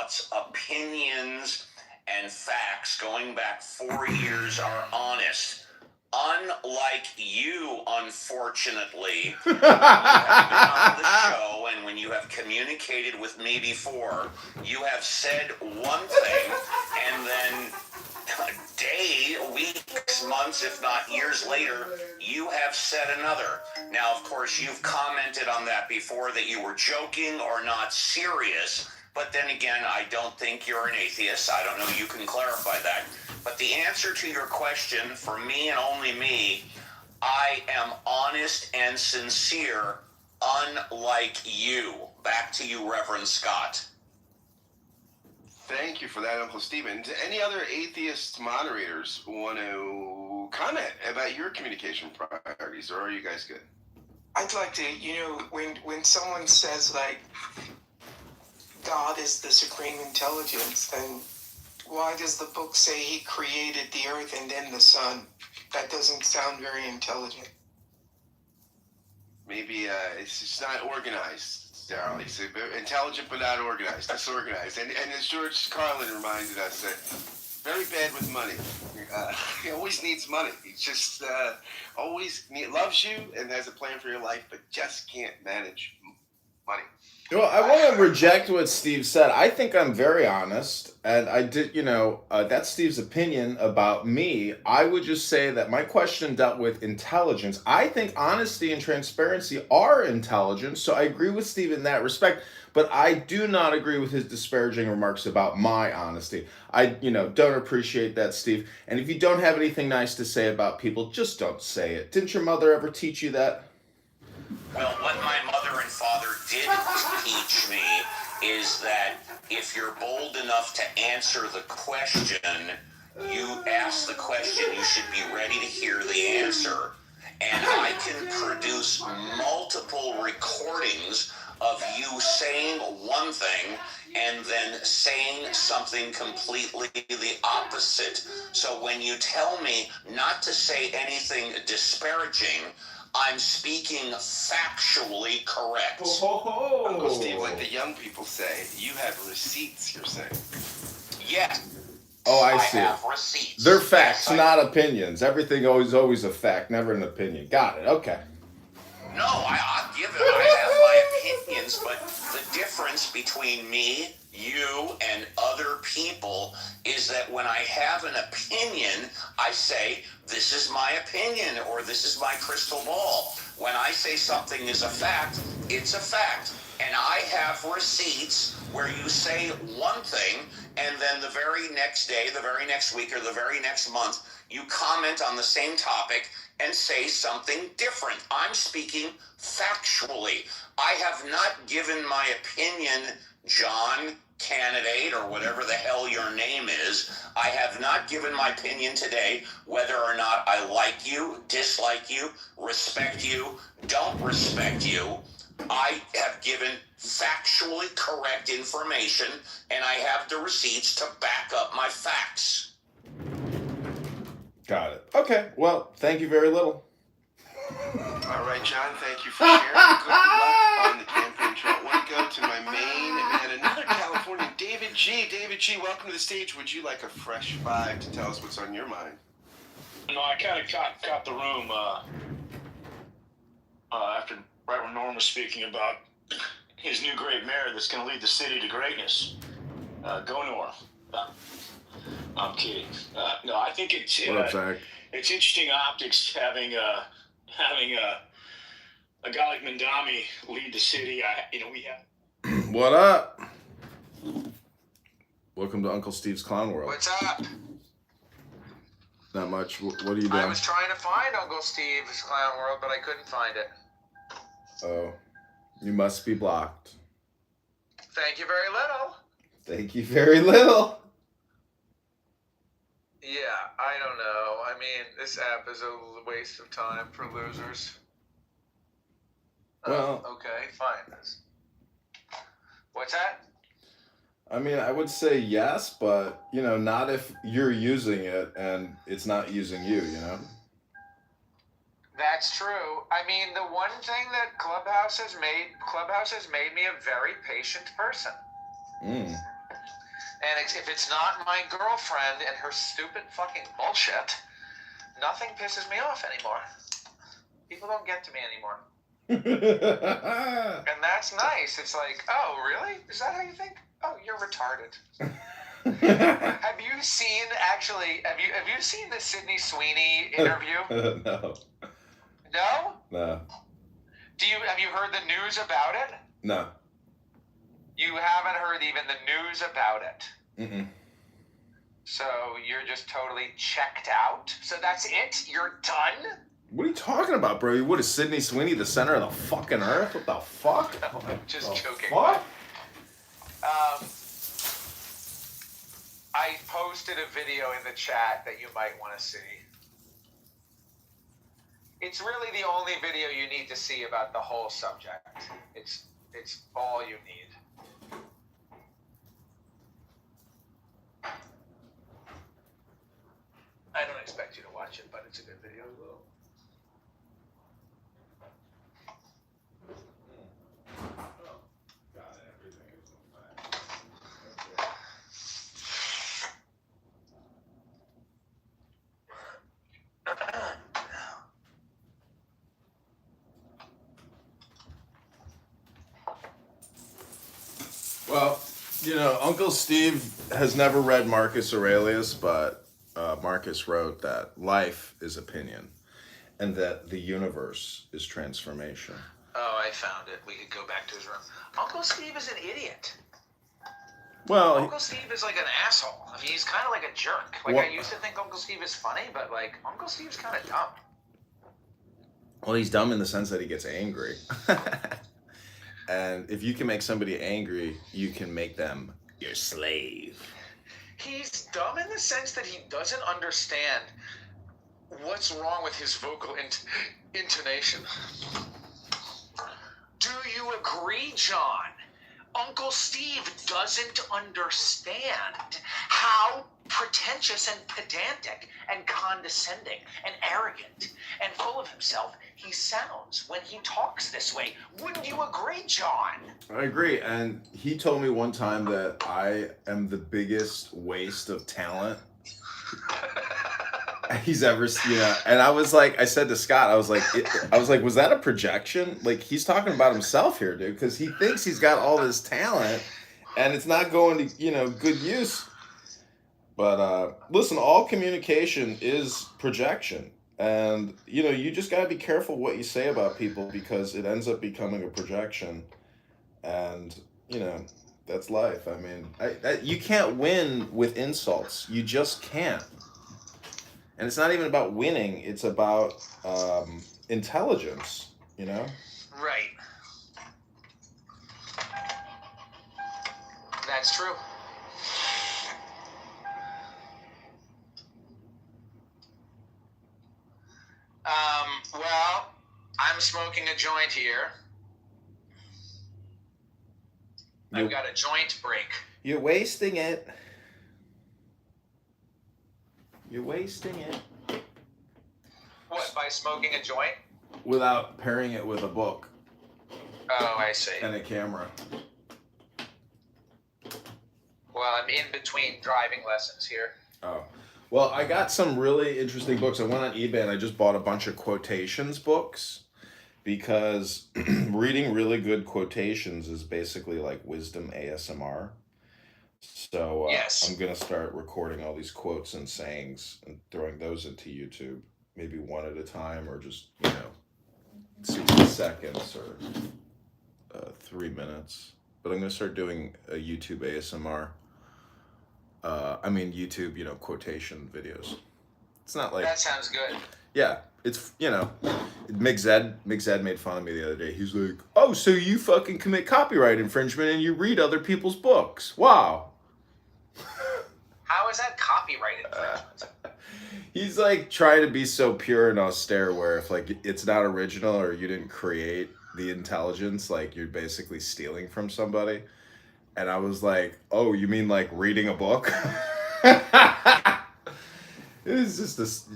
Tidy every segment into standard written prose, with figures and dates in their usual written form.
Scott's opinions and facts going back 4 years are honest. Unlike you, unfortunately, when you have been on the show and when you have communicated with me before, you have said one thing and then days, weeks, months, if not years later, you have said another. Now, of course, you've commented on that before, that you were joking or not serious. But then again, I don't think you're an atheist. I don't know. You can clarify that. But the answer to your question, for me and only me, I am honest and sincere, unlike you. Back to you, Reverend Scott. Thank you for that, Uncle Stephen. Do any other atheist moderators want to comment about your communication priorities, or are you guys good? I'd like to, when someone says, like, God is the supreme intelligence, then why does the book say he created the earth and then the sun? That doesn't sound very intelligent. Maybe it's just not organized, Darryl. He's intelligent but not organized, disorganized. And as George Carlin reminded us, that very bad with money. He always needs money. He just loves you and has a plan for your life, but just can't manage money. Well, I want to reject what Steve said. I think I'm very honest, and I did, that's Steve's opinion about me. I would just say that my question dealt with intelligence. I think honesty and transparency are intelligence, so I agree with Steve in that respect, but I do not agree with his disparaging remarks about my honesty. I, don't appreciate that, Steve. And if you don't have anything nice to say about people, just don't say it. Didn't your mother ever teach you that? Well, what my mother and father did teach me is that if you're bold enough to answer the question, you ask the question, you should be ready to hear the answer. And I can produce multiple recordings of you saying one thing and then saying something completely the opposite. So when you tell me not to say anything disparaging, I'm speaking factually correct. Uncle Steve, like the young people say, you have receipts, you're saying. Yes. Oh, I see. I have receipts. They're facts, not opinions. Everything always a fact, never an opinion. Got it. Okay. No, I'll give it. I have my opinions, but the difference between me, you, and other people is that when I have an opinion, I say, this is my opinion, or this is my crystal ball. When I say something is a fact, it's a fact. And I have receipts where you say one thing, and then the very next day, the very next week, or the very next month, you comment on the same topic and say something different. I'm speaking factually. I have not given my opinion, John Candidate, or whatever the hell your name is. I have not given my opinion today whether or not I like you, dislike you, respect you, don't respect you. I have given factually correct information, and I have the receipts to back up my facts. Got it. Okay, well, thank you very little. All right, John, thank you for sharing. Good luck on the campaign trail. I want to go to my main and another Californian, David G. David G., welcome to the stage. Would you like a fresh five to tell us what's on your mind? No, I kind of caught the room after right when Norm was speaking about his new great mayor that's going to lead the city to greatness. Go Norm. I'm kidding. No, I think it's interesting optics having a guy like Mandami lead the city. We have. What up? Welcome to Uncle Steve's Clown World. What's up? Not much. What are you doing? I was trying to find Uncle Steve's Clown World, but I couldn't find it. Oh, you must be blocked. Thank you very little. Thank you very little. Yeah, I don't know. I mean, this app is a waste of time for losers. Well, okay, fine. What's that? I mean, I would say yes, but, not if you're using it and it's not using you, That's true. I mean, the one thing that Clubhouse has made me a very patient person. And if it's not my girlfriend and her stupid fucking bullshit, nothing pisses me off anymore. People don't get to me anymore. And that's nice. It's like, oh, really? Is that how you think? Oh, you're retarded. Have you seen the Sydney Sweeney interview? No. No? No. Have you heard the news about it? No. You haven't heard even the news about it. Mm-mm. So you're just totally checked out? So that's it? You're done? What are you talking about, bro? What is Sydney Sweeney the center of the fucking earth? What the fuck? I'm just joking. What? I posted a video in the chat that you might want to see. It's really the only video you need to see about the whole subject. It's all you need. I don't expect you to watch it, but it's a good video as well. Well, Uncle Steve has never read Marcus Aurelius, but Marcus wrote that life is opinion and that the universe is transformation. Oh, I found it. We could go back to his room. Uncle Steve is an idiot. Well, Uncle Steve is like an asshole. I mean, he's kind of like a jerk. Like, I used to think Uncle Steve is funny, but, like, Uncle Steve's kind of dumb. Well, he's dumb in the sense that he gets angry. And if you can make somebody angry, you can make them your slave. He's dumb in the sense that he doesn't understand what's wrong with his vocal intonation. Do you agree, John? Uncle Steve doesn't understand how pretentious and pedantic and condescending and arrogant and full of himself he sounds when he talks this way. Wouldn't you agree, John? I agree. And he told me one time that I am the biggest waste of talent he's ever, and I said to Scott, I was like, was that a projection? Like, he's talking about himself here, dude, because he thinks he's got all this talent and it's not going to, good use. But listen, all communication is projection. And, you just got to be careful what you say about people because it ends up becoming a projection. And, that's life. I mean, you can't win with insults. You just can't. And it's not even about winning. It's about intelligence, Right. That's true. Well, I'm smoking a joint here. I've got a joint break. You're wasting it. You're wasting it. What, by smoking a joint? Without pairing it with a book. Oh, I see. And a camera. Well, I'm in between driving lessons here. Oh. Well, I got some really interesting books. I went on eBay and I just bought a bunch of quotations books because reading really good quotations is basically like wisdom ASMR. So yes. I'm going to start recording all these quotes and sayings and throwing those into YouTube, maybe one at a time or just, 60 seconds or 3 minutes. But I'm going to start doing a YouTube ASMR. YouTube, quotation videos. It's not like... That sounds good. Yeah, it's, Migzed made fun of me the other day. He's like, oh, so you fucking commit copyright infringement and you read other people's books. Wow. How is that copyright infringement? He's like trying to be so pure and austere where if like it's not original or you didn't create the intelligence, like you're basically stealing from somebody. And I was like, oh, you mean like reading a book? It's just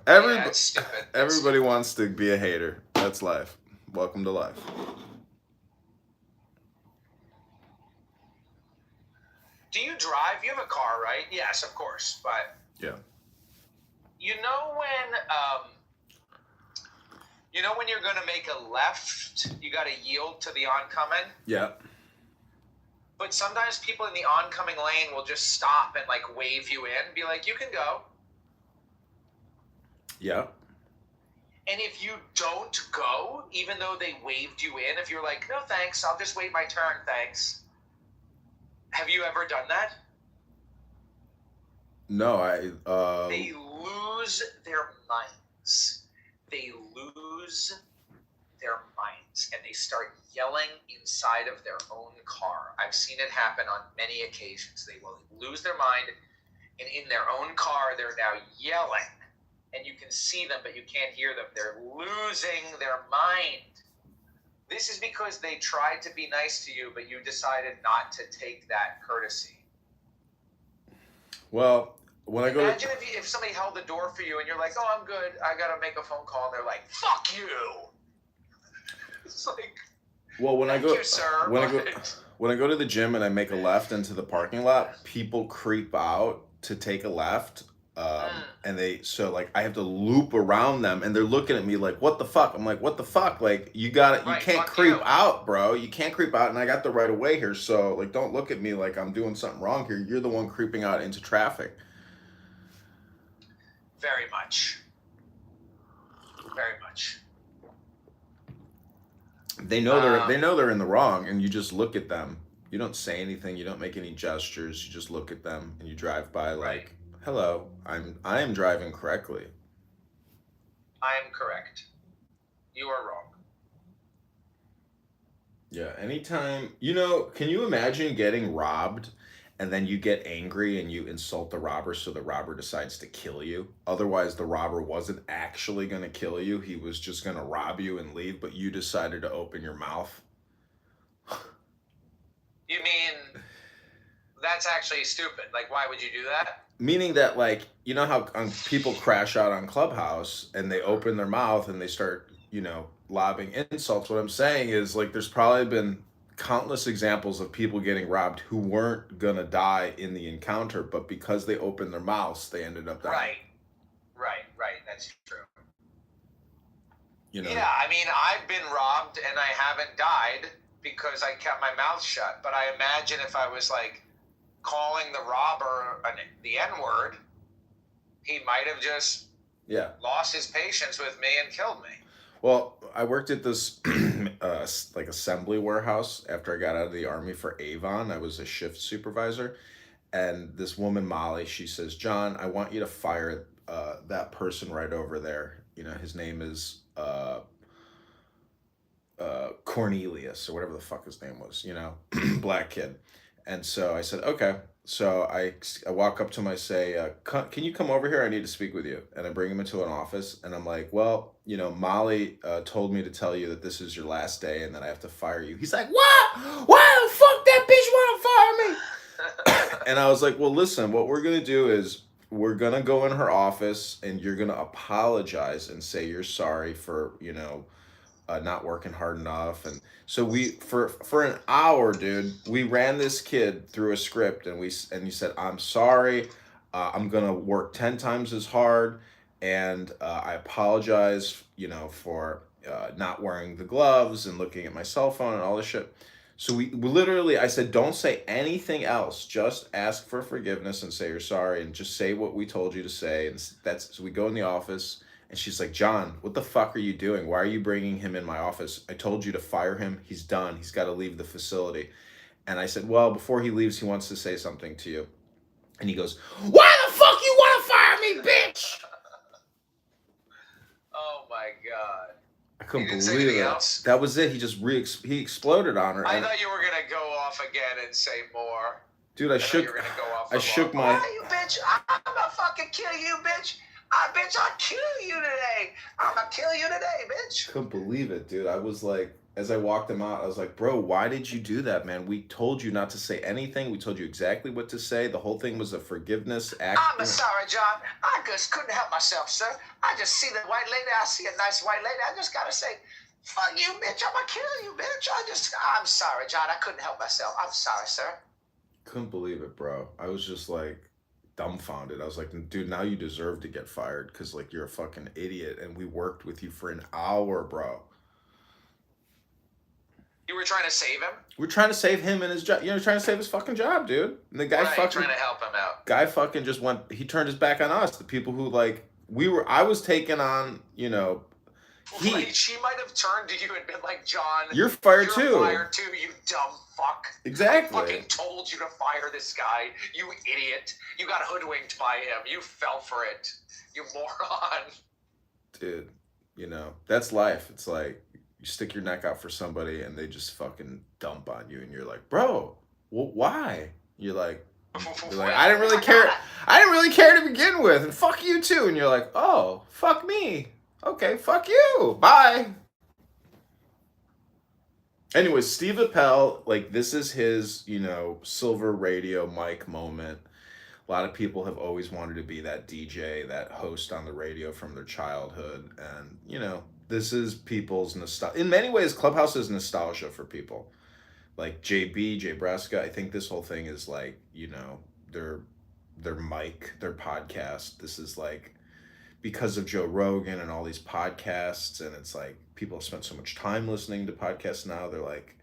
everybody wants to be a hater. That's life. Welcome to life. Do you drive? You have a car, right? Yes, of course. But Yeah. you know when you're going to make a left, you got to yield to the oncoming. Yeah. But sometimes people in the oncoming lane will just stop and like wave you in, be like, "You can go." Yeah. And if you don't go, even though they waved you in, if you're like, "No, thanks, I'll just wait my turn, thanks." Have you ever done that? No, They lose their minds. They lose their minds and they start yelling inside of their own car. I've seen it happen on many occasions. They will lose their mind and in their own car, they're now yelling. And you can see them, but you can't hear them. They're losing their mind. This is because they tried to be nice to you, but you decided not to take that courtesy. well, when I go Imagine if somebody held the door for you and you're like, "Oh, I'm good. I got to make a phone call." And they're like, "Fuck you." It's like, well, when thank I go you, sir. when I go to the gym and I make a left into the parking lot, people creep out to take a left. And I have to loop around them and they're looking at me like, "What the fuck?" I'm like, "What the fuck? Like, you got it. You Right, can't fuck creep you. out, bro. You can't creep out. And I got the right of way here. So like, don't look at me like I'm doing something wrong here. You're the one creeping out into traffic." Very much. Very much. They know they're in the wrong, and you just look at them. You don't say anything. You don't make any gestures. You just look at them and you drive by like, Right. "Hello, I am driving correctly." I am correct. You are wrong. Yeah, anytime, can you imagine getting robbed and then you get angry and you insult the robber so the robber decides to kill you? Otherwise, the robber wasn't actually going to kill you. He was just going to rob you and leave, but you decided to open your mouth. You mean that's actually stupid? Like, why would you do that? Meaning that, like, you know how people crash out on Clubhouse and they open their mouth and they start, lobbing insults. What I'm saying is, like, there's probably been countless examples of people getting robbed who weren't gonna die in the encounter, but because they opened their mouths, they ended up dying. Right. That's true. You know? Yeah, I mean, I've been robbed and I haven't died because I kept my mouth shut. But I imagine if I was like calling the robber the N-word, he might have just lost his patience with me and killed me. Well, I worked at this like assembly warehouse after I got out of the Army for Avon. I was a shift supervisor, and this woman Molly, she says, "John, I want you to fire that person right over there. His name is Cornelius or whatever the fuck his name was. Black kid." And so I said, "Okay." So I walk up to him, I say, "Can you come over here? I need to speak with you." And I bring him into an office and I'm like, "Well, Molly told me to tell you that this is your last day and that I have to fire you." He's like, "What? Why the fuck that bitch want to fire me?" And I was like, "Well, listen, what we're going to do is we're going to go in her office and you're going to apologize and say you're sorry for, not working hard enough." And so we for an hour, dude, we ran this kid through a script and he said, "I'm sorry, I'm gonna work 10 times as hard, and I apologize, for not wearing the gloves and looking at my cell phone and all this shit." So we literally, I said, "Don't say anything else. Just ask for forgiveness and say you're sorry, and just say what we told you to say." And so we go in the office. And she's like, "John, what the fuck are you doing? Why are you bringing him in my office? I told you to fire him. He's done. He's got to leave the facility." And I said, "Well, before he leaves, he wants to say something to you." And he goes, "Why the fuck you want to fire me, bitch?" Oh my God. I couldn't He didn't say believe anything it. else? That was it. He just he exploded on her. I thought you were gonna go off again and say more. Dude, You were gonna go off. shook my. Why, you bitch? I'm gonna fucking kill you, bitch. Bitch, I'll kill you today. I'm gonna kill you today, bitch. Couldn't believe it, dude. I was like, as I walked him out, I was like, "Bro, why did you do that, man? We told you not to say anything. We told you exactly what to say. The whole thing was a forgiveness act." I'm sorry, John. I just couldn't help myself, sir. I just see the white lady. I see a nice white lady. I just gotta say, fuck you, bitch. I'm gonna kill you, bitch. I'm sorry, John. I couldn't help myself. I'm sorry, sir. Couldn't believe it, bro. I was just like dumbfounded. I was like, dude, now you deserve to get fired because like you're a fucking idiot, and we worked with you for an hour, bro. You were trying to save him? We're trying to save him and his job. You know, trying to save his fucking job, dude. And the guy trying to help him out. Guy fucking just went. He turned his back on us, the people who like I was taking on. You know, she might have turned to you and been like, John, you're fired too. You're fired too, you dumb fuck. Exactly. I fucking told you to fire this guy, you idiot. You got hoodwinked by him. You fell for it, you moron. Dude, you know, that's life. It's like you stick your neck out for somebody and they just fucking dump on you, and you're like, bro, why? You're like, I didn't really care. I didn't really care to begin with, and fuck you too. And you're like, oh, fuck me. Okay, fuck you. Bye. Anyways, Steve Appel, like, this is his, you know, silver radio mic moment. A lot of people have always wanted to be that DJ, that host on the radio from their childhood. And, you know, this is people's nostalgia. In many ways, Clubhouse is nostalgia for people. Like Jay Braska, I think this whole thing is like, you know, their mic, their podcast. This is like, because of Joe Rogan and all these podcasts, and it's like people have spent so much time listening to podcasts now, they're like,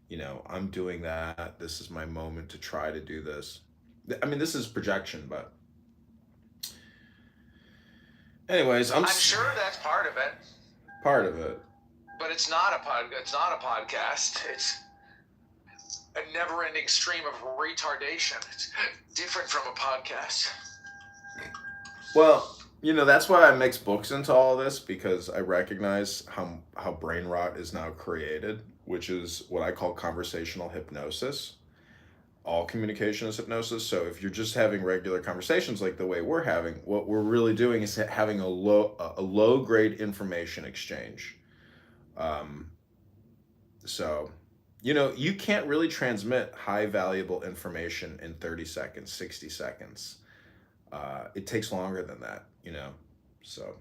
you know, I'm doing that. This is my moment to try to do this. I mean, this is projection, but anyways, I'm sure that's part of it. Part of it. But it's not a podcast. It's a never-ending stream of retardation. It's different from a podcast. Well, you know, that's why I mix books into all this, because I recognize how brain rot is now created, which is what I call conversational hypnosis. All communication is hypnosis. So if you're just having regular conversations like the way we're having, what we're really doing is having a low grade information exchange. So, you know, you can't really transmit high valuable information in 30 seconds, 60 seconds. It takes longer than that, you know. So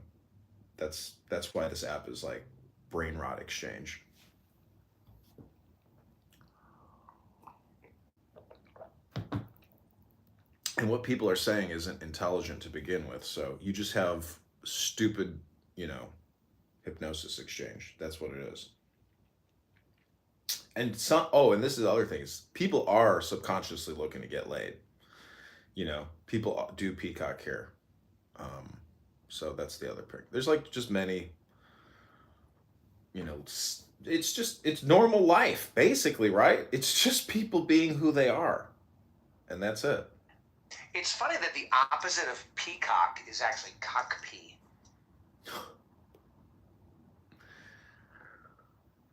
that's why this app is like brain rot exchange. And what people are saying isn't intelligent to begin with. So you just have stupid, you know, hypnosis exchange. That's what it is. And and this is the other thing, is people are subconsciously looking to get laid. You know, people do peacock hair. So that's the other thing. There's like just many, you know, it's normal life, basically, right? It's just people being who they are. And that's it. It's funny that the opposite of peacock is actually cockpea.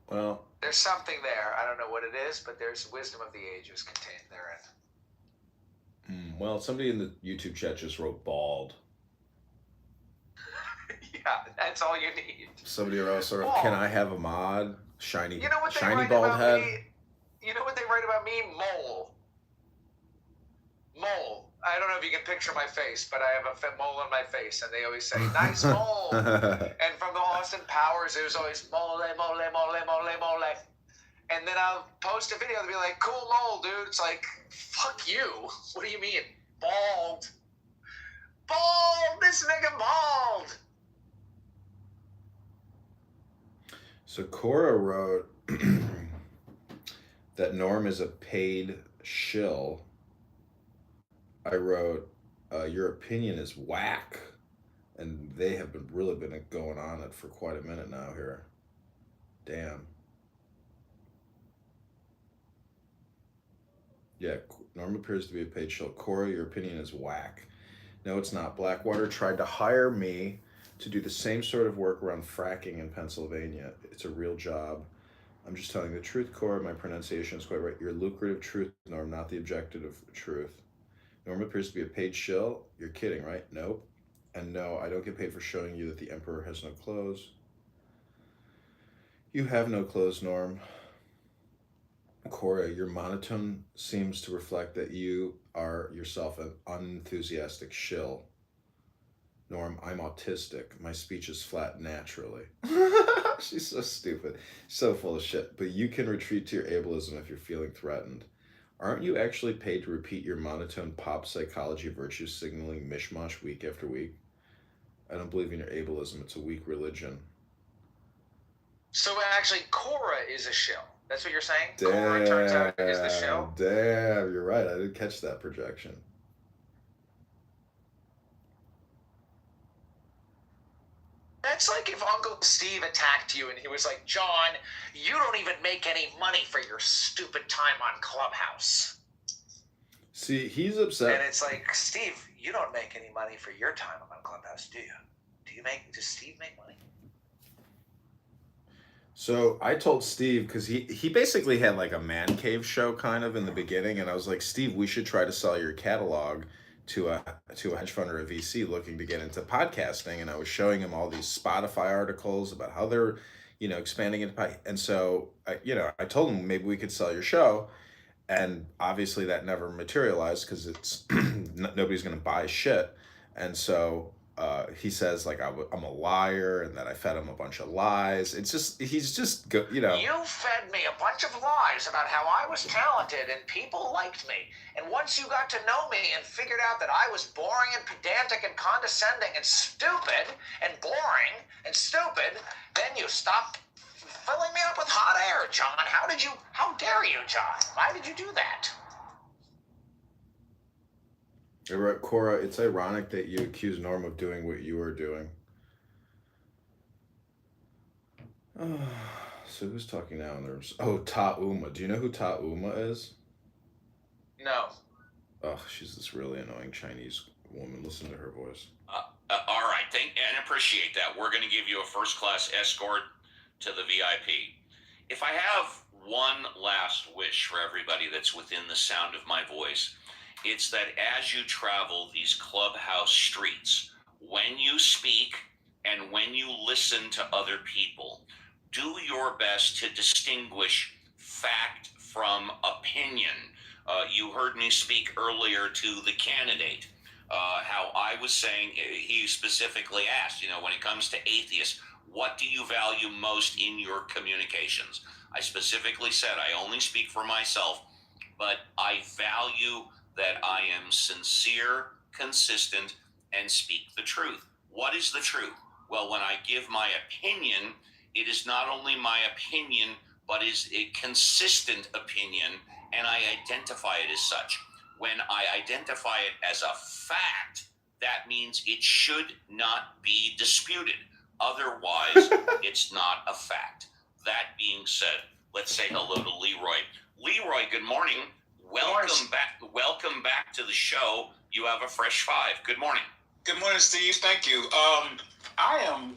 Well, there's something there. I don't know what it is, but there's wisdom of the ages contained therein. Well, somebody in the YouTube chat just wrote bald. Yeah, that's all you need. Somebody else wrote, can I have a mod? Shiny, you know what they shiny write bald about head. Me? You know what they write about me? Mole. I don't know if you can picture my face, but I have a mole on my face, and they always say, nice mole. And from the Austin Powers, it was always mole, mole, mole, mole, mole. And then I'll post a video and be like, cool mole, dude. It's like, fuck you. What do you mean? Bald. Bald! This nigga bald! So Cora wrote that Norm is a paid shill. I wrote, your opinion is whack. And they have really been going on it for quite a minute now here. Damn. Yeah, Norm appears to be a paid shill. Cora, your opinion is whack. No, it's not. Blackwater tried to hire me to do the same sort of work around fracking in Pennsylvania. It's a real job. I'm just telling the truth, Cora. My pronunciation is quite right. Your lucrative truth, Norm, not the objective truth. Norm appears to be a paid shill. You're kidding, right? Nope. And no, I don't get paid for showing you that the emperor has no clothes. You have no clothes, Norm. Cora, your monotone seems to reflect that you are yourself an unenthusiastic shill. Norm, I'm autistic. My speech is flat naturally. She's so stupid. So full of shit. But you can retreat to your ableism if you're feeling threatened. Aren't you actually paid to repeat your monotone pop psychology virtue signaling mishmash week after week? I don't believe in your ableism. It's a weak religion. So actually, Cora is a shill. That's what you're saying? Cora, turns out, is the shill? Damn, you're right. I didn't catch that projection. That's like if Uncle Steve attacked you and he was like, John, you don't even make any money for your stupid time on Clubhouse. See, he's upset. And it's like, Steve, you don't make any money for your time on Clubhouse, do you? Does Steve make money? So I told Steve, because he basically had like a man cave show kind of in the beginning, and I was like, Steve, we should try to sell your catalog to a hedge fund or a VC looking to get into podcasting. And I was showing him all these Spotify articles about how they're, expanding into and so I told him maybe we could sell your show, and obviously that never materialized because it's nobody's gonna buy shit. And so he says like I'm a liar and that I fed him a bunch of lies. It's just he's just good, You fed me a bunch of lies about how I was talented and people liked me. And once you got to know me and figured out that I was boring and pedantic and condescending and stupid and boring and stupid, then you stopped filling me up with hot air, John. How dare you, John? Why did you do that? Cora, it's ironic that you accuse Norm of doing what you were doing. So who's talking now? Ta Uma. Do you know who Ta Uma is? No. Oh, she's this really annoying Chinese woman. Listen to her voice. All right, and appreciate that. We're going to give you a first-class escort to the VIP. If I have one last wish for everybody that's within the sound of my voice, it's that as you travel these Clubhouse streets, when you speak and when you listen to other people, do your best to distinguish fact from opinion. You heard me speak earlier to the candidate, how I was saying, he specifically asked, when it comes to atheists, what do you value most in your communications? I specifically said I only speak for myself, but I value that I am sincere, consistent, and speak the truth. What is the truth? Well, when I give my opinion, it is not only my opinion, but is a consistent opinion, and I identify it as such. When I identify it as a fact, that means it should not be disputed. Otherwise, it's not a fact. That being said, let's say hello to Leroy. Leroy, good morning. Welcome back to the show. You have a fresh five. Good morning. Good morning, Steve. Thank you. I am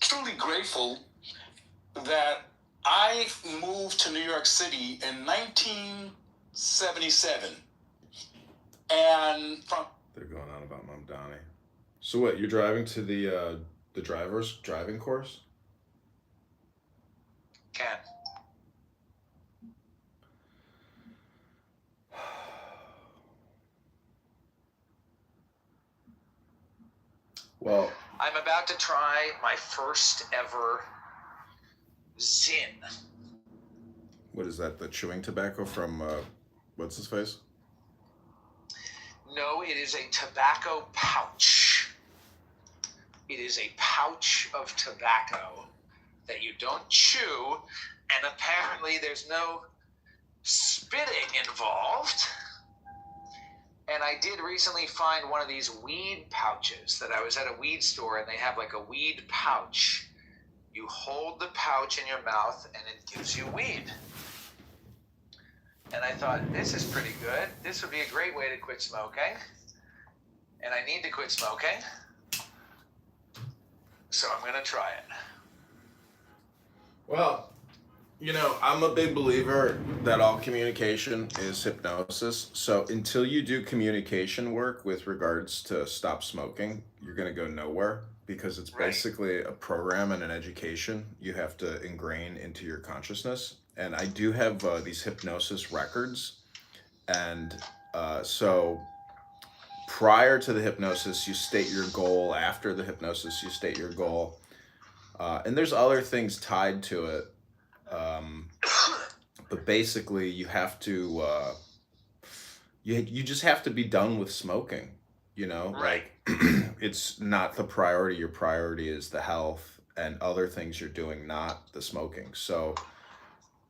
truly grateful that I moved to New York City in 1977. And they're going on about Mom Donnie. So what, you're driving to the driver's driving course? Ken. Well, I'm about to try my first ever Zin. What is that? The chewing tobacco from what's his face? No, it is a tobacco pouch. It is a pouch of tobacco that you don't chew, and apparently there's no spitting involved. And I did recently find one of these weed pouches that I was at a weed store, and they have like a weed pouch. You hold the pouch in your mouth and it gives you weed. And I thought, this is pretty good. This would be a great way to quit smoking. And I need to quit smoking. So I'm going to try it. Well, I'm a big believer that all communication is hypnosis. So until you do communication work with regards to stop smoking, you're going to go nowhere, because it's basically a program and an education you have to ingrain into your consciousness. And I do have these hypnosis records. And so prior to the hypnosis, you state your goal. After the hypnosis, you state your goal. And there's other things tied to it. but basically you have to you just have to be done with smoking, Right. like it's not the priority. Your priority is the health and other things you're doing, not the smoking. So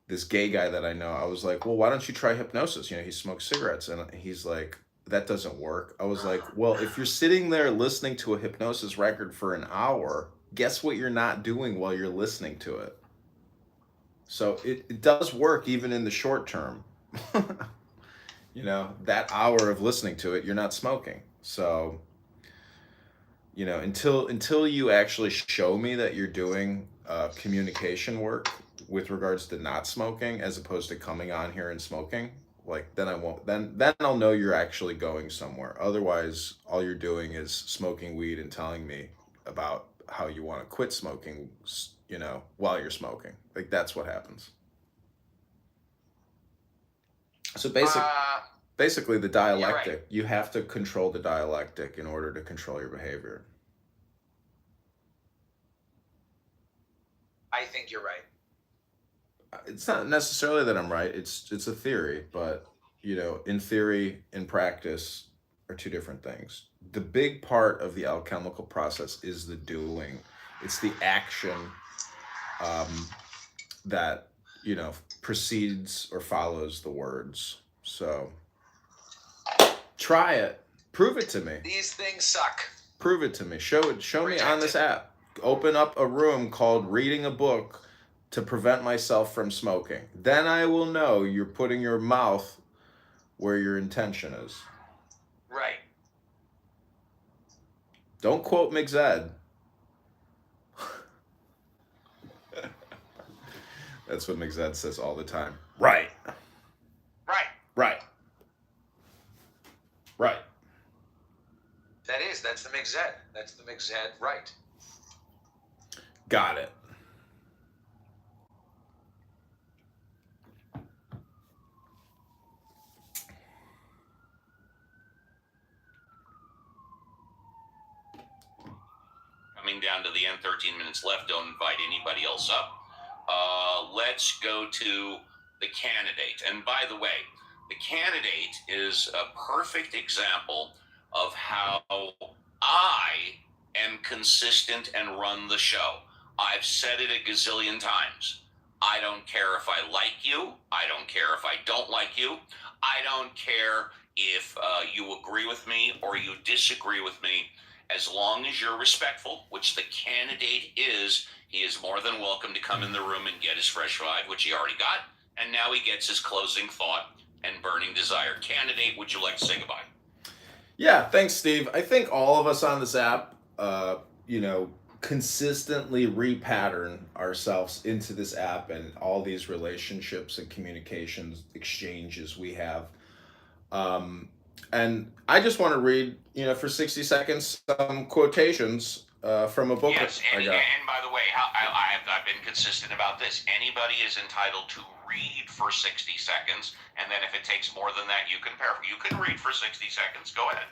this gay guy that I know, I was like, well, why don't you try hypnosis? He smokes cigarettes. And he's like, that doesn't work. I was like, well, if you're sitting there listening to a hypnosis record for an hour, guess what you're not doing while you're listening to it? So it does work even in the short term. That hour of listening to it, you're not smoking. So, until you actually show me that you're doing communication work with regards to not smoking as opposed to coming on here and smoking, like then I won't. Then I'll know you're actually going somewhere. Otherwise, all you're doing is smoking weed and telling me about how you want to quit smoking, while you're smoking. Like that's what happens. So basically the dialectic, right. you have to control the dialectic in order to control your behavior. I think you're right. It's not necessarily that I'm right. It's a theory, but in theory, in practice are two different things. The big part of the alchemical process is the doing. It's the action that precedes or follows the words. So try it. Prove it to me. These things suck. Prove it to me. Show me on this Reject it. app. Open up a room called reading a book to prevent myself from smoking. Then I will know you're putting your mouth where your intention is. Right. Don't quote McZed. That's what McZed says all the time. Right. Right. Right. Right. That's the McZed. That's the McZed right. Got it. Coming down to the end, 13 minutes left. Don't invite anybody else up. Let's go to the candidate. And by the way, the candidate is a perfect example of how I am consistent and run the show. I've said it a gazillion times. I don't care if I like you. I don't care if I don't like you. I don't care if you agree with me or you disagree with me. As long as you're respectful, which the candidate is, he is more than welcome to come in the room and get his fresh five, which he already got. And now he gets his closing thought and burning desire. Candidate, would you like to say goodbye? Yeah, thanks, Steve. I think all of us on this app, consistently repattern ourselves into this app and all these relationships and communications exchanges we have. And I just want to read, for 60 seconds, some quotations from a book Yes, I and got. by the way, I've been consistent about this. Anybody is entitled to read for 60 seconds, and then if it takes more than that, you can read for 60 seconds. Go ahead.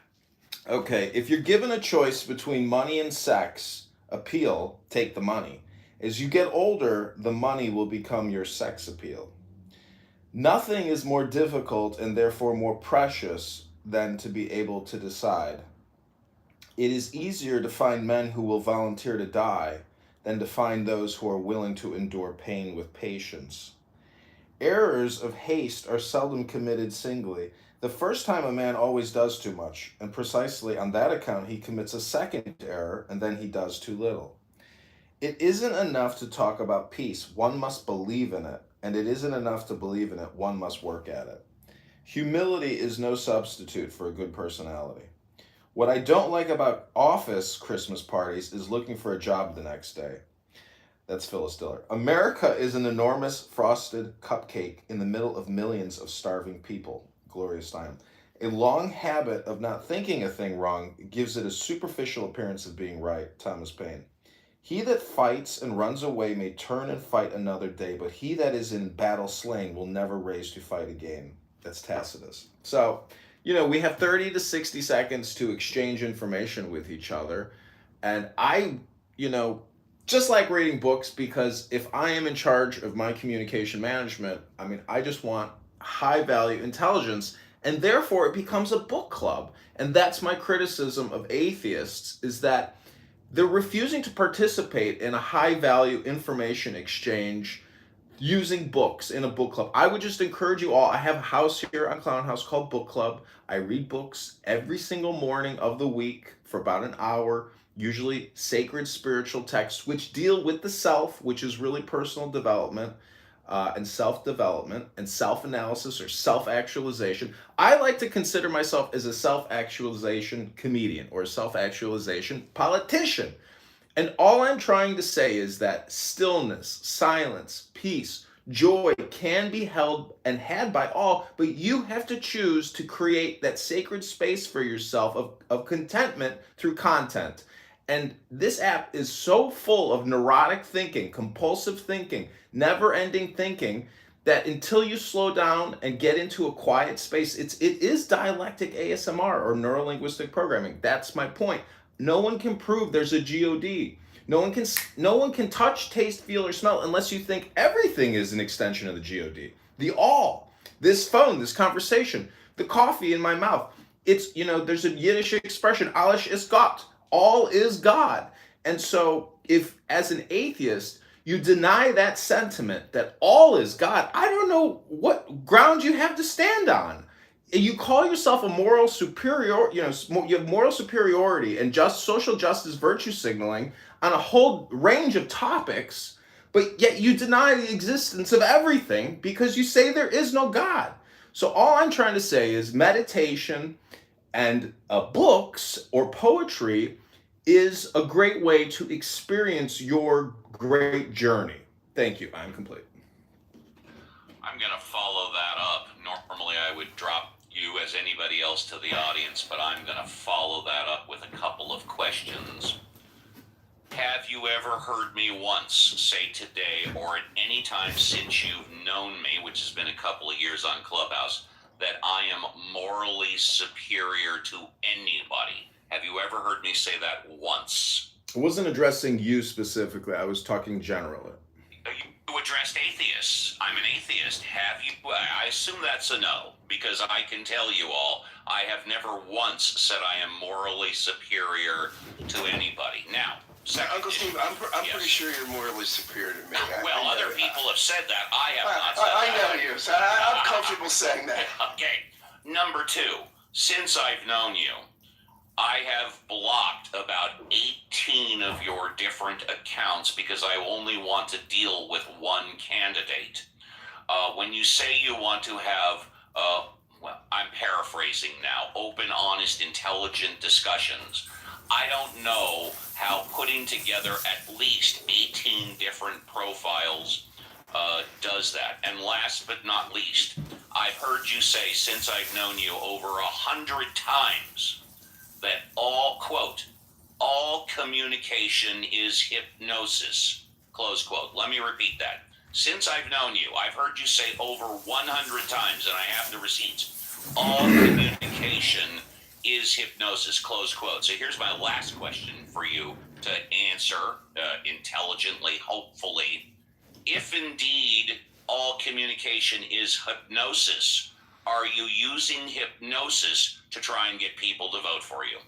Okay, if you're given a choice between money and sex appeal, take the money. As you get older, the money will become your sex appeal. Nothing is more difficult and therefore more precious than to be able to decide. It is easier to find men who will volunteer to die than to find those who are willing to endure pain with patience. Errors of haste are seldom committed singly. The first time a man always does too much, and precisely on that account he commits a second error, and then he does too little. It isn't enough to talk about peace. One must believe in it, and it isn't enough to believe in it. One must work at it. Humility is no substitute for a good personality. What I don't like about office Christmas parties is looking for a job the next day. That's Phyllis Diller. America is an enormous frosted cupcake in the middle of millions of starving people. Gloria Steinem. A long habit of not thinking a thing wrong gives it a superficial appearance of being right. Thomas Paine. He that fights and runs away may turn and fight another day, but he that is in battle slain will never raise to fight again. That's Tacitus. So, we have 30 to 60 seconds to exchange information with each other. And I, just like reading books, because if I am in charge of my communication management, I mean, I just want high value intelligence, and therefore it becomes a book club. And that's my criticism of atheists, is that they're refusing to participate in a high value information exchange using books in a book club. I would just encourage you all. I have a house here on Clown House called Book Club. I read books every single morning of the week for about an hour, usually sacred spiritual texts, which deal with the self, which is really personal development and self-development and self-analysis or self-actualization. I like to consider myself as a self-actualization comedian or a self-actualization politician. And all I'm trying to say is that stillness, silence, peace, joy can be held and had by all, but you have to choose to create that sacred space for yourself of contentment through content. And this app is so full of neurotic thinking, compulsive thinking, never-ending thinking, that until you slow down and get into a quiet space, it is dialectic ASMR or neurolinguistic programming. That's my point. No one can prove there's a God. No one can touch, taste, feel, or smell unless you think everything is an extension of the God. The all. This phone, this conversation, the coffee in my mouth. It's, there's a Yiddish expression, alles ist Gott. All is God. And so if, as an atheist, you deny that sentiment that all is God, I don't know what ground you have to stand on. You call yourself a moral superior, you have moral superiority and just social justice virtue signaling on a whole range of topics, but yet you deny the existence of everything because you say there is no God. So all I'm trying to say is meditation and books or poetry is a great way to experience your great journey. Thank you. I'm complete. I'm going to follow that up. Normally I would drop you as anybody else to the audience, but I'm going to follow that up with a couple of questions. Have you ever heard me once say today or at any time since you've known me, which has been a couple of years on Clubhouse, that I am morally superior to anybody? Have you ever heard me say that once? I wasn't addressing you specifically. I was talking generally. You addressed atheists. I'm an atheist. Have you? I assume that's a no, because I can tell you all, I have never once said I am morally superior to anybody. Now, Uncle Steve, I'm pretty sure you're morally superior to me. Well, other people have said that. I have not said I that. know you, so I'm comfortable saying that. Okay. Number two, since I've known you, I have blocked about 18 of your different accounts because I only want to deal with one candidate. When you say you want to have, well, I'm paraphrasing now, open, honest, intelligent discussions, I don't know how putting together at least 18 different profiles does that. And last but not least, I've heard you say since I've known you over 100 times that all, quote, all communication is hypnosis, close quote. Let me repeat that. Since I've known you, I've heard you say over 100 times, and I have the receipts, all communication is hypnosis, close quote. So here's my last question for you to answer intelligently, hopefully. If indeed all communication is hypnosis, are you using hypnosis to try and get people to vote for you?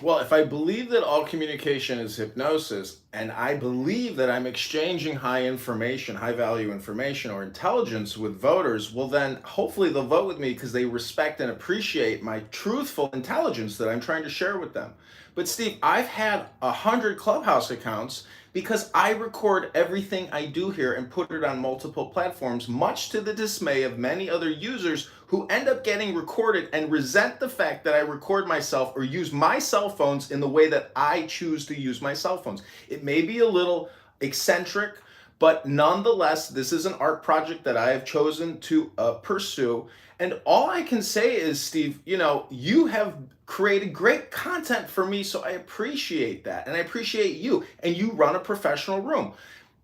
Well, if I believe that all communication is hypnosis, and I believe that I'm exchanging high information, high value information or intelligence with voters, well then hopefully they'll vote with me because they respect and appreciate my truthful intelligence that I'm trying to share with them. But Steve, I've had 100 Clubhouse accounts because I record everything I do here and put it on multiple platforms, much to the dismay of many other users who end up getting recorded and resent the fact that I record myself or use my cell phones in the way that I choose to use my cell phones. It may be a little eccentric, but nonetheless, this is an art project that I have chosen to pursue. And all I can say is, Steve, you have created great content for me, so I appreciate that. And I appreciate you. And you run a professional room.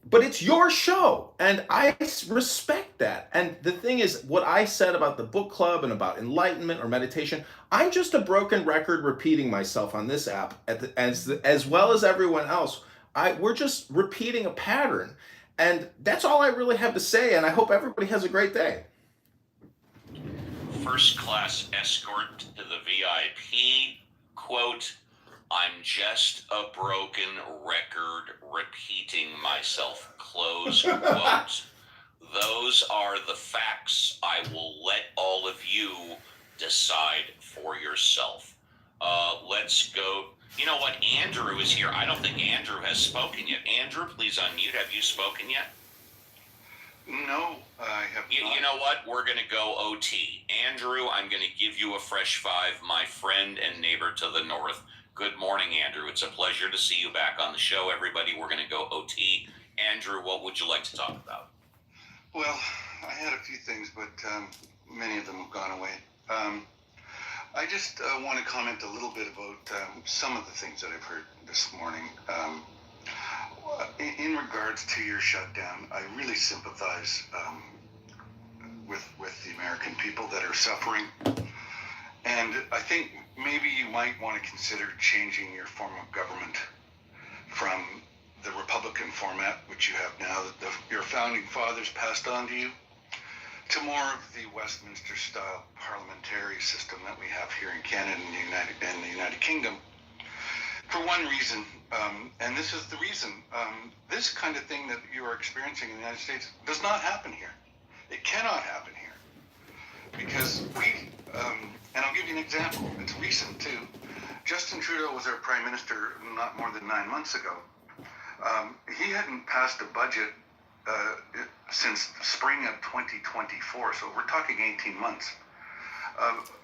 But it's your show, and I respect that. And the thing is, what I said about the book club and about enlightenment or meditation, I'm just a broken record repeating myself on this app as well as everyone else. we're just repeating a pattern. And that's all I really have to say, and I hope everybody has a great day. First class escort to the VIP, quote, I'm just a broken record repeating myself, close quote. Those are the facts. I will let all of you decide for yourself. Let's go. You know what? Andrew is here. I don't think Andrew has spoken yet. Andrew, please unmute. Have you spoken yet? No, I have not. You know what? We're going to go OT. Andrew, I'm going to give you a fresh five, my friend and neighbor to the north. Good morning, Andrew. It's a pleasure to see you back on the show, everybody. We're going to go OT. Andrew, what would you like to talk about? Well, I had a few things, but many of them have gone away. I just want to comment a little bit about some of the things that I've heard this morning. In regards to your shutdown, I really sympathize with the American people that are suffering. And I think maybe you might want to consider changing your form of government from the Republican format, which you have now, that your founding fathers passed on to you, to more of the Westminster-style parliamentary system that we have here in Canada and the United Kingdom. For one reason, and this is the reason, this kind of thing that you are experiencing in the United States does not happen here. It cannot happen here. Because and I'll give you an example, it's recent too. Justin Trudeau was our Prime Minister not more than 9 months ago. He hadn't passed a budget since spring of 2024, so we're talking 18 months.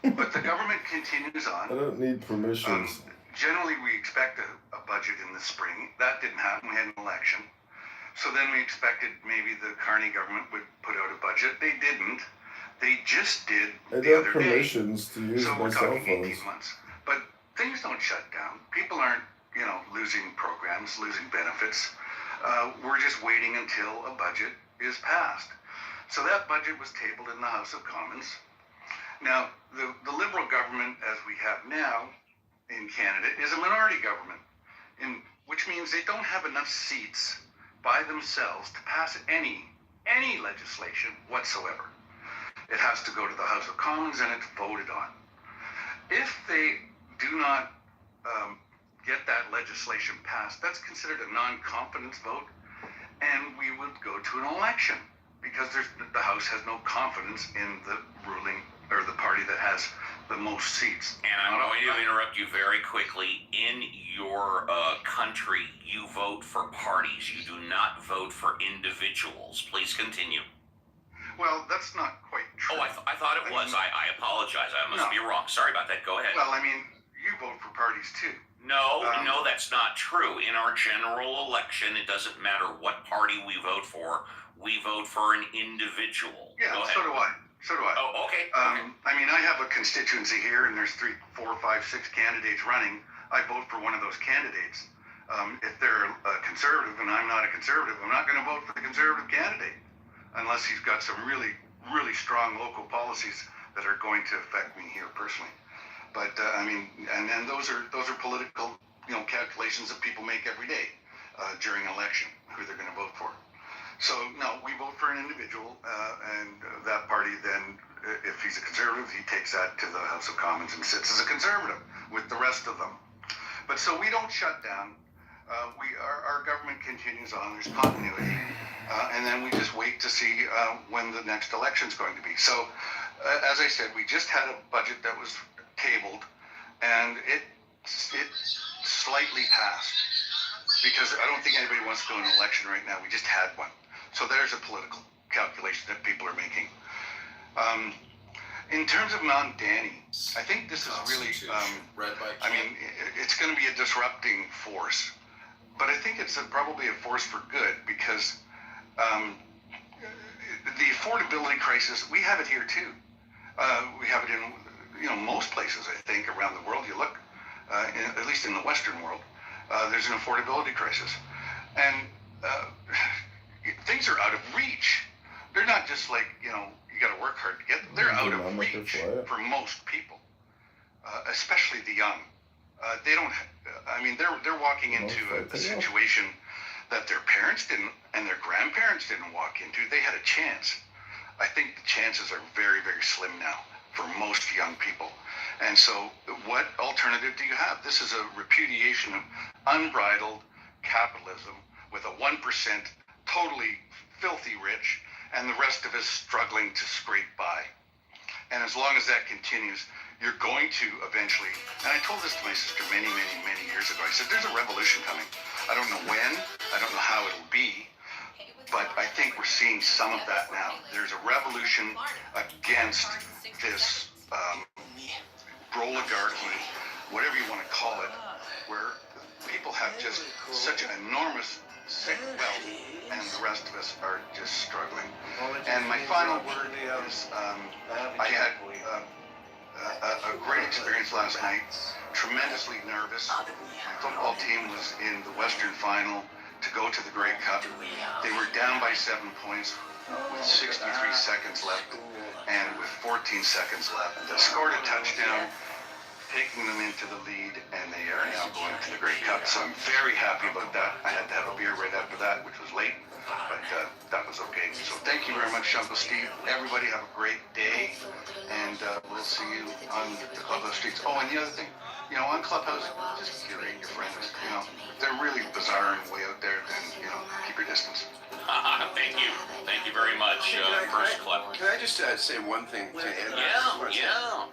But the government continues on. I don't need permissions. Generally, we expect a budget in the spring. That didn't happen. We had an election. So then we expected maybe the Carney government would put out a budget. They didn't. They just did I the don't other have day. permissions to use So my we're cell talking 18 phones. months. But things don't shut down. People aren't, losing programs, losing benefits. We're just waiting until a budget is passed. So that budget was tabled in the House of Commons. Now, the Liberal government, as we have now in Canada, is a minority government, which means they don't have enough seats by themselves to pass any legislation whatsoever. It has to go to the House of Commons and it's voted on. If they do not get that legislation passed, that's considered a non-confidence vote, and we would go to an election because the House has no confidence in the ruling or the party that has the most seats. And I'm going to interrupt you very quickly. In your country, you vote for parties. You do not vote for individuals. Please continue. Well, that's not quite true. Oh, I thought it was. I apologize. I must be wrong. Sorry about that. Go ahead. Well, you vote for parties too. No, that's not true. In our general election, it doesn't matter what party we vote for. We vote for an individual. Yeah, Go ahead. so do I. Oh, okay. I have a constituency here, and there's 3, 4, 5, 6 candidates running. I vote for one of those candidates. If they're a conservative and I'm not a conservative, I'm not going to vote for the conservative candidate unless he's got some really, really strong local policies that are going to affect me here personally. But and then those are political, calculations that people make every day during an election, who they're going to vote for. So no, we vote for an individual, and that party then, if he's a conservative, he takes that to the House of Commons and sits as a conservative with the rest of them. But so we don't shut down. Our government continues on. There's continuity, and then we just wait to see when the next election's going to be. So, as I said, we just had a budget that was tabled, and it slightly passed because I don't think anybody wants to go to an election right now. We just had one, so there's a political calculation that people are making. In terms of Mount Danny, I think this is really, it's going to be a disrupting force, but I think it's probably a force for good because the affordability crisis, we have it here too. We have it in most places, I think, around the world. You look, at least in the Western world, there's an affordability crisis. And things are out of reach. They're not just like, you got to work hard to get them. They're out of reach for most people, especially the young. They don't. I mean, they're walking into a situation that their parents didn't and their grandparents didn't walk into. They had a chance. I think the chances are very, very slim now for most young people. And so, what alternative do you have? This is a repudiation of unbridled capitalism with a 1% totally filthy rich and the rest of us struggling to scrape by. And as long as that continues, you're going to eventually, and I told this to my sister many, many, many years ago. I said, there's a revolution coming. I don't know when, I don't know how it'll be, but I think we're seeing some of that now. There's a revolution against this oligarchy, whatever you want to call it, where people have just such an enormous sick wealth, and the rest of us are just struggling. And my final word is, I had a great experience last night, tremendously nervous. My football team was in the Western Final to go to the Grey Cup. They were down by 7 points with 63 seconds left, and with 14 seconds left, they scored a touchdown, taking them into the lead, and they are now going to the Grey Cup. So I'm very happy about that. I had to have a beer right after that, which was late, but that was okay. So thank you very much, Uncle Steve. Everybody have a great day, and we'll see you on the Clubhouse streets. Oh, and the other thing, on Clubhouse, just curate your friends. If they're really bizarre and way out there, then, keep your distance. Thank you very much, First Club. Can I just say one thing to Andrew? Yeah.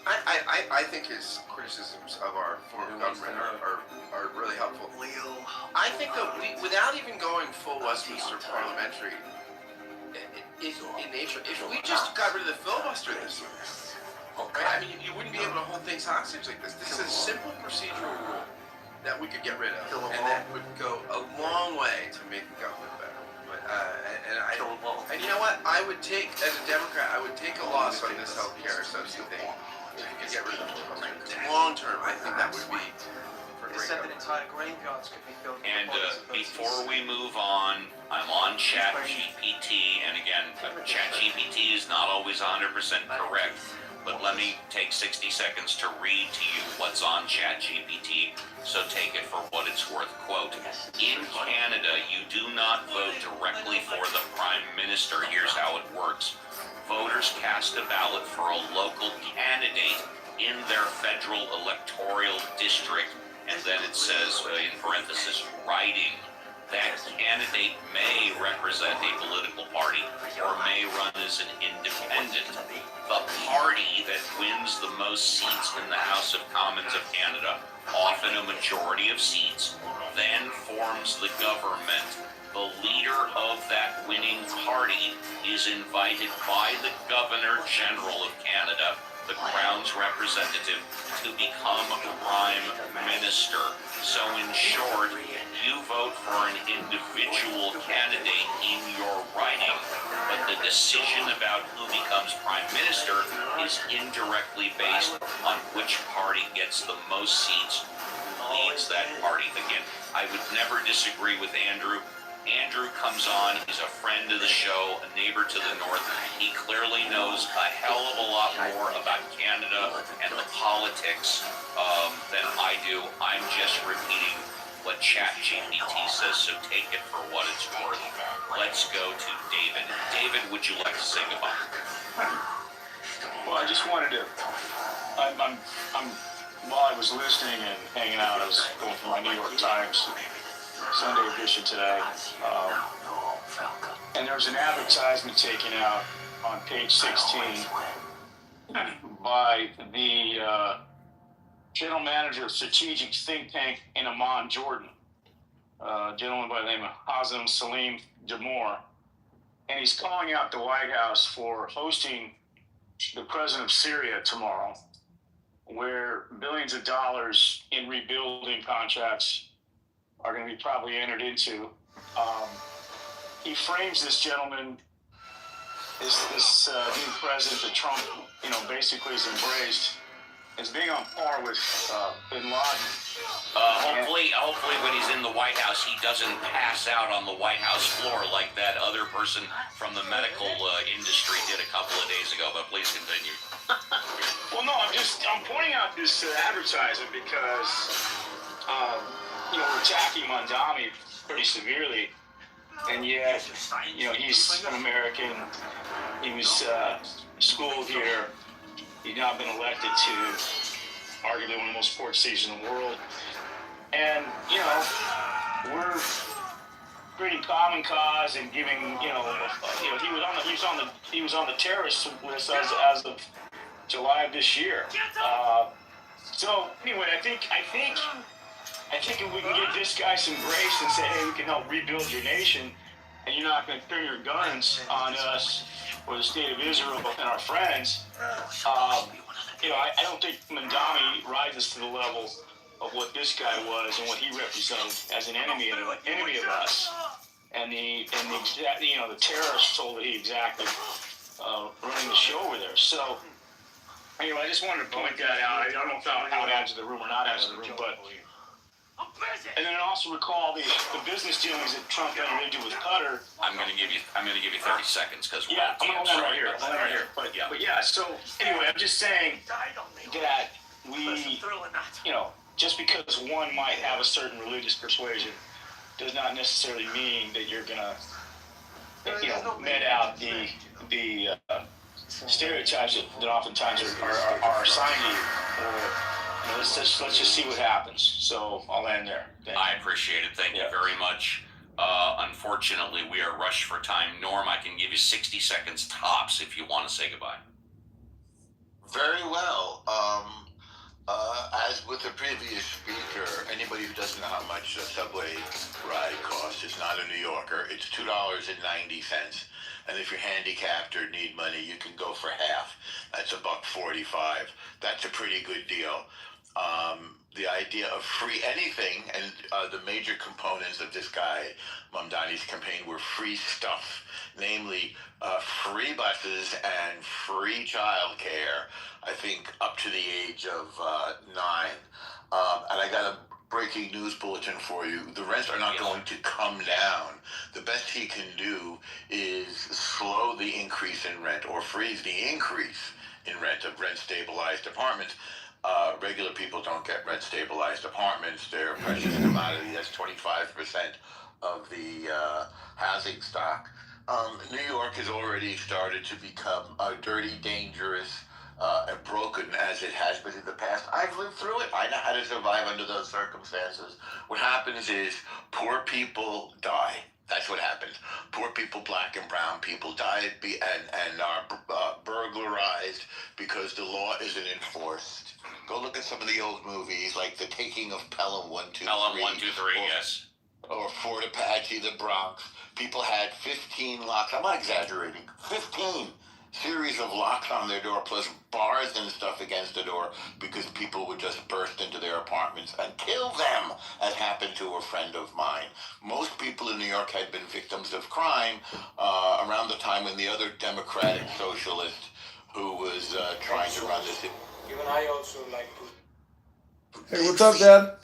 I think his criticisms of our former government are really helpful. I think that without even going full Westminster parliamentary in nature, if we just got rid of the filibuster this year, right? I mean, you wouldn't be able to hold things hostage like this. This is a simple procedural rule that we could get rid of, and that would go a long way to make the government better. And you know what? I would take, as a Democrat, I would take a loss on this healthcare subsidy thing. If you could get rid of the filibuster, long term, I think that would be for They great said that government. entire graveyards could be filled with And bodies of those before who- we move on, I'm on ChatGPT, and again, ChatGPT is not always 100% correct, but let me take 60 seconds to read to you what's on ChatGPT, so take it for what it's worth. Quote, in Canada, you do not vote directly for the Prime Minister. Here's how it works. Voters cast a ballot for a local candidate in their federal electoral district, and then it says, in parenthesis, writing, that candidate may represent a political party or may run as an independent. The party that wins the most seats in the House of Commons of Canada, often a majority of seats, then forms the government. The leader of that winning party is invited by the Governor General of Canada, the Crown's representative, to become Prime Minister. So in short, you vote for an individual candidate in your riding, but the decision about who becomes Prime Minister is indirectly based on which party gets the most seats, who leads that party. Again, I would never disagree with Andrew. Andrew comes on, he's a friend of the show, a neighbor to the north. He clearly knows a hell of a lot more about Canada and the politics than I do. I'm just repeating what ChatGPT says, so take it for what it's worth. Let's go to David. David, would you like to say goodbye? Well, I just wanted to. While I was listening and hanging out, I was going through my New York Times Sunday edition today, and there was an advertisement taken out on page 16 by the general manager of strategic think tank in Amman, Jordan, a gentleman by the name of Hazem Salim Damor, and he's calling out the White House for hosting the president of Syria tomorrow, where billions of dollars in rebuilding contracts are going to be probably entered into. He frames this gentleman as this new president that Trump, basically has embraced as being on par with Bin Laden. Hopefully, when he's in the White House, he doesn't pass out on the White House floor like that other person from the medical industry did a couple of days ago. But please continue. Well, no, I'm pointing out this advertisement because we're attacking Mondami pretty severely, and yet he's an American. He was schooled here. He's now been elected to arguably one of the most important cities in the world. And, we're creating common cause and giving, he was on the terrorist list as of July of this year. So anyway, I think if we can give this guy some grace and say, hey, we can help rebuild your nation, and you're not going to turn your guns on us or the state of Israel and our friends, I don't think Mondami rises to the level of what this guy was and what he represented as an enemy of us. And the terrorists told that he exactly running the show over there. So anyway, I just wanted to point that out. I don't know how it adds to the room or not adds to the room, but. And then also recall the business dealings that Trump entered into with Qatar. I'm gonna give you 30 seconds because we're I'm gonna right here. But yeah. So anyway, I'm just saying that we, just because one might have a certain religious persuasion, does not necessarily mean that you're gonna, met out the stereotypes that oftentimes are assigned to you. Let's just see what happens. So I'll end there. I appreciate it. Thank you very much. Unfortunately, we are rushed for time. Norm, I can give you 60 seconds tops if you want to say goodbye. Very well. As with the previous speaker, anybody who doesn't know how much a subway ride costs is not a New Yorker. It's $2.90. And if you're handicapped or need money, you can go for half. That's $1.45. That's a pretty good deal. The idea of free anything, and the major components of this guy, Mamdani's campaign, were free stuff, namely free buses and free childcare, I think up to the age of 9. And I got a breaking news bulletin for you. The rents are not going to come down. The best he can do is slow the increase in rent or freeze the increase in rent of rent-stabilized apartments. Regular people don't get rent-stabilized apartments. They're a precious commodity. That's 25% of the housing stock. New York has already started to become dirty, dangerous, and broken as it has been in the past. I've lived through it. I know how to survive under those circumstances. What happens is poor people die. That's what happens. Poor people, black and brown people, die and are burglarized because the law isn't enforced. Go look at some of the old movies, like The Taking of Pelham 1, 2, 3. Pelham 1, 2, 3, yes. Or Fort Apache, the Bronx. People had 15 locks. I'm not exaggerating. 15 series of locks on their door, plus bars and stuff against the door, because people would just burst into their apartments and kill them, as happened to a friend of mine. Most people in New York had been victims of crime around the time when the other democratic socialist who was trying to run this. Even I also like to. Hey, what's up, Dad?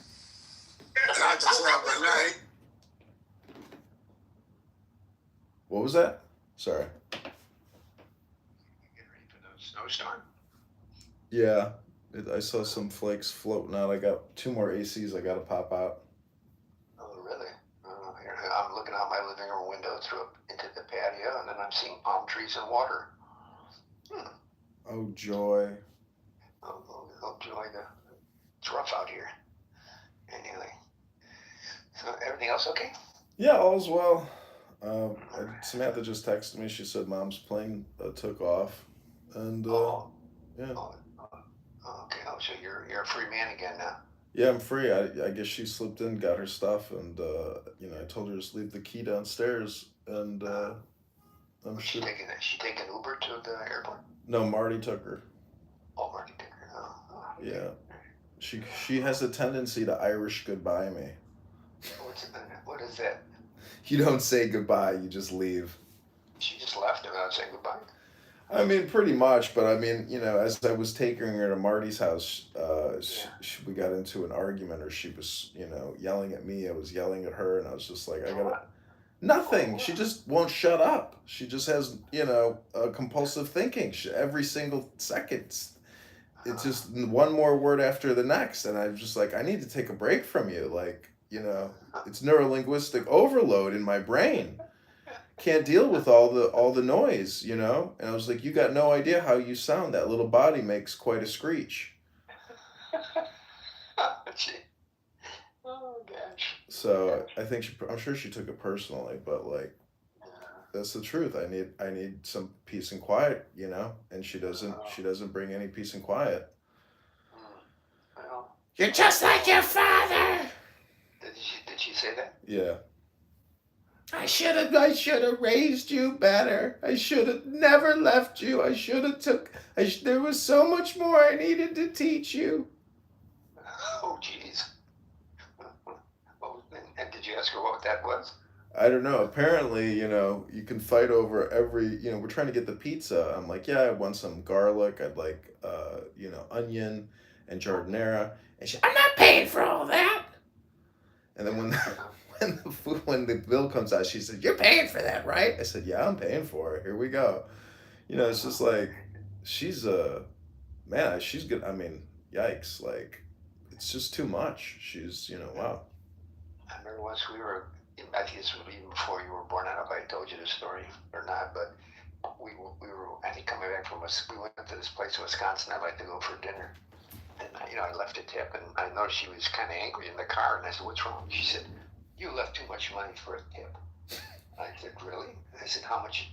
Not to sleep at night. What was that? Sorry. Get ready for the snowstorm. Yeah, I saw some flakes floating out. I got 2 more ACs I got to pop out. Oh, really? Here, I'm looking out my living room window through into the patio, and then I'm seeing palm trees and water. Oh, joy. Oh, joy. It's rough out here. Anyway. So, everything else okay? Yeah, all's well. Samantha just texted me. She said Mom's plane took off. And, yeah. Okay. Oh, so you're a free man again now. Yeah, I'm free. I guess she slipped in, got her stuff, and, I told her to just leave the key downstairs, and, I'm She sure. taking Uber to the airport? No, Marty took her. Oh, Marty took her. Oh, okay. Yeah. She has a tendency to Irish goodbye me. What is that? You don't say goodbye, you just leave. She just left without saying goodbye. I mean, pretty much, but I mean, as I was taking her to Marty's house, we got into an argument, or she was, yelling at me. I was yelling at her, and I was just like, I gotta, nothing. She just won't shut up. She just has, compulsive thinking. Every single second, it's just one more word after the next, and I'm just like, I need to take a break from you. Like, it's neurolinguistic overload in my brain. Can't deal with all the noise, And I was like, you got no idea how you sound. That little body makes quite a screech. Oh gosh. So I think I'm sure she took it personally, but like, that's the truth. I need some peace and quiet, and she doesn't bring any peace and quiet. Well, You're just like your father. did she say that? Yeah. I should have raised you better. I should have never left you. I should have there was so much more I needed to teach you. Oh, jeez. And did you ask her what that was? I don't know. Apparently, you can fight over every, we're trying to get the pizza. I'm like, yeah, I want some garlic. I'd like, onion and giardiniera. And I'm not paying for all that. And then when the bill comes out, she said, "You're paying for that, right?" I said, "Yeah, I'm paying for it. Here we go." It's just like, she's she's good. I mean, yikes! Like, it's just too much. She's, wow. I remember once we were, I think this was even before you were born. I don't know if I told you this story or not, but we were, I think, coming back from we went to this place in Wisconsin. I'd like to go for dinner. And, I left a tip, and I noticed she was kind of angry in the car, and I said, "What's wrong?" She said, "You left too much money for a tip." I said, "Really?" I said, how much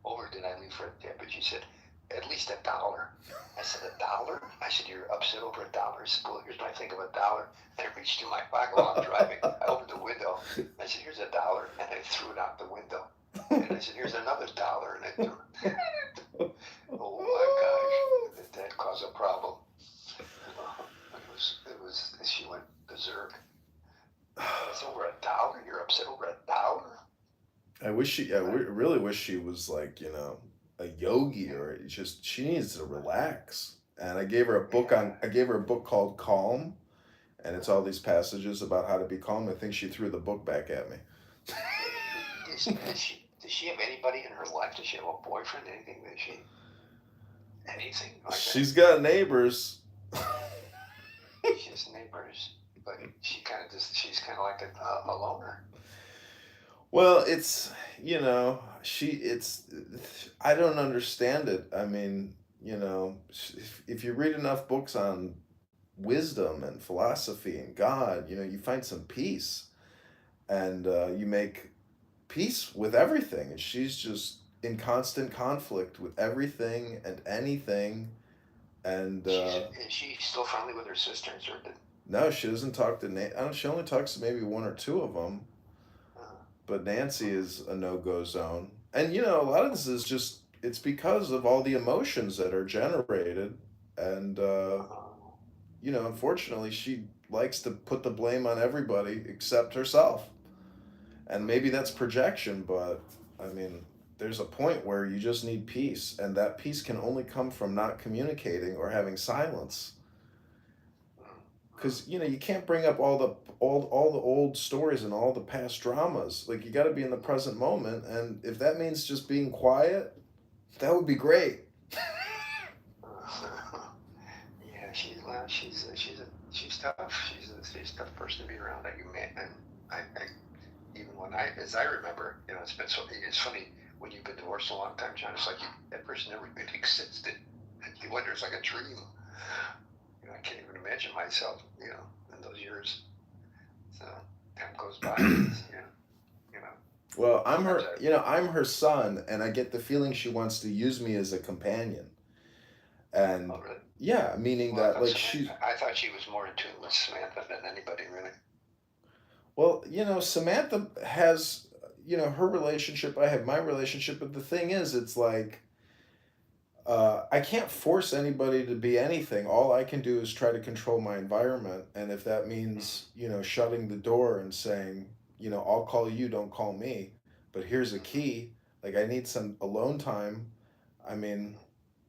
over did I leave for a tip? And she said, "At least $1." I said, $1? I said, "You're upset over $1?" She said, "Well, here's my thing of $1." And I reached in my pocket while I'm driving. I opened the window. I said, "Here's $1," and I threw it out the window. And I said, "Here's another $1," and I threw it. Oh my gosh, that caused a problem. It was. She went berserk. It's over $1. You're upset over $1? I really wish she was like, a yogi, or she needs to relax. And I gave her a book called Calm, and it's all these passages about how to be calm. I think she threw the book back at me. Does she have anybody in her life? Does she have a boyfriend? Anything like She's got neighbors. She has neighbors, but she's kind of like a loner. Well, it's, I don't understand it. I mean, if you read enough books on wisdom and philosophy and God, you find some peace, and you make peace with everything. And she's just in constant conflict with everything and anything. And is she still friendly with her sisters, or no, she doesn't talk to she only talks to maybe one or two of them. But Nancy is a no-go zone. And, a lot of this is just, it's because of all the emotions that are generated. And, unfortunately, she likes to put the blame on everybody except herself. And maybe that's projection, but, I mean, there's a point where you just need peace. And that peace can only come from not communicating or having silence. Because you can't bring up all the old stories and all the past dramas. Like, you got to be in the present moment, and if that means just being quiet, that would be great. Yeah, she's tough. She's a tough person to be around. As I remember, it's been so. It's funny when you've been divorced a long time, John. It's like that person never really existed. You wonder, it's like a dream. I can't even imagine myself, in those years. So time goes by. Well, I'm her son, and I get the feeling she wants to use me as a companion. And oh, really? Yeah, meaning that like I thought she was more in tune with Samantha than anybody, really. Well, Samantha has, her relationship. I have my relationship, but the thing is, it's like, I can't force anybody to be anything. All I can do is try to control my environment. And if that means, shutting the door and saying, I'll call you, don't call me, but here's a key, Like, I need some alone time. I mean,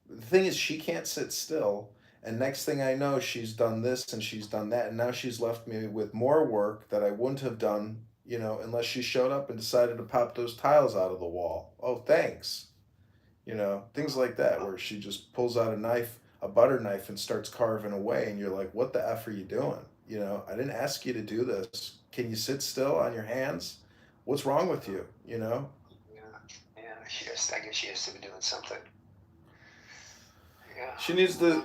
the thing is, she can't sit still. And next thing I know, she's done this and she's done that. And now she's left me with more work that I wouldn't have done, unless she showed up and decided to pop those tiles out of the wall. Oh, thanks. Things like that, where she just pulls out a knife, a butter knife, and starts carving away. And you're like, what the F are you doing? I didn't ask you to do this. Can you sit still on your hands? What's wrong with you? Yeah, I guess she has to be doing something. Yeah. She needs to,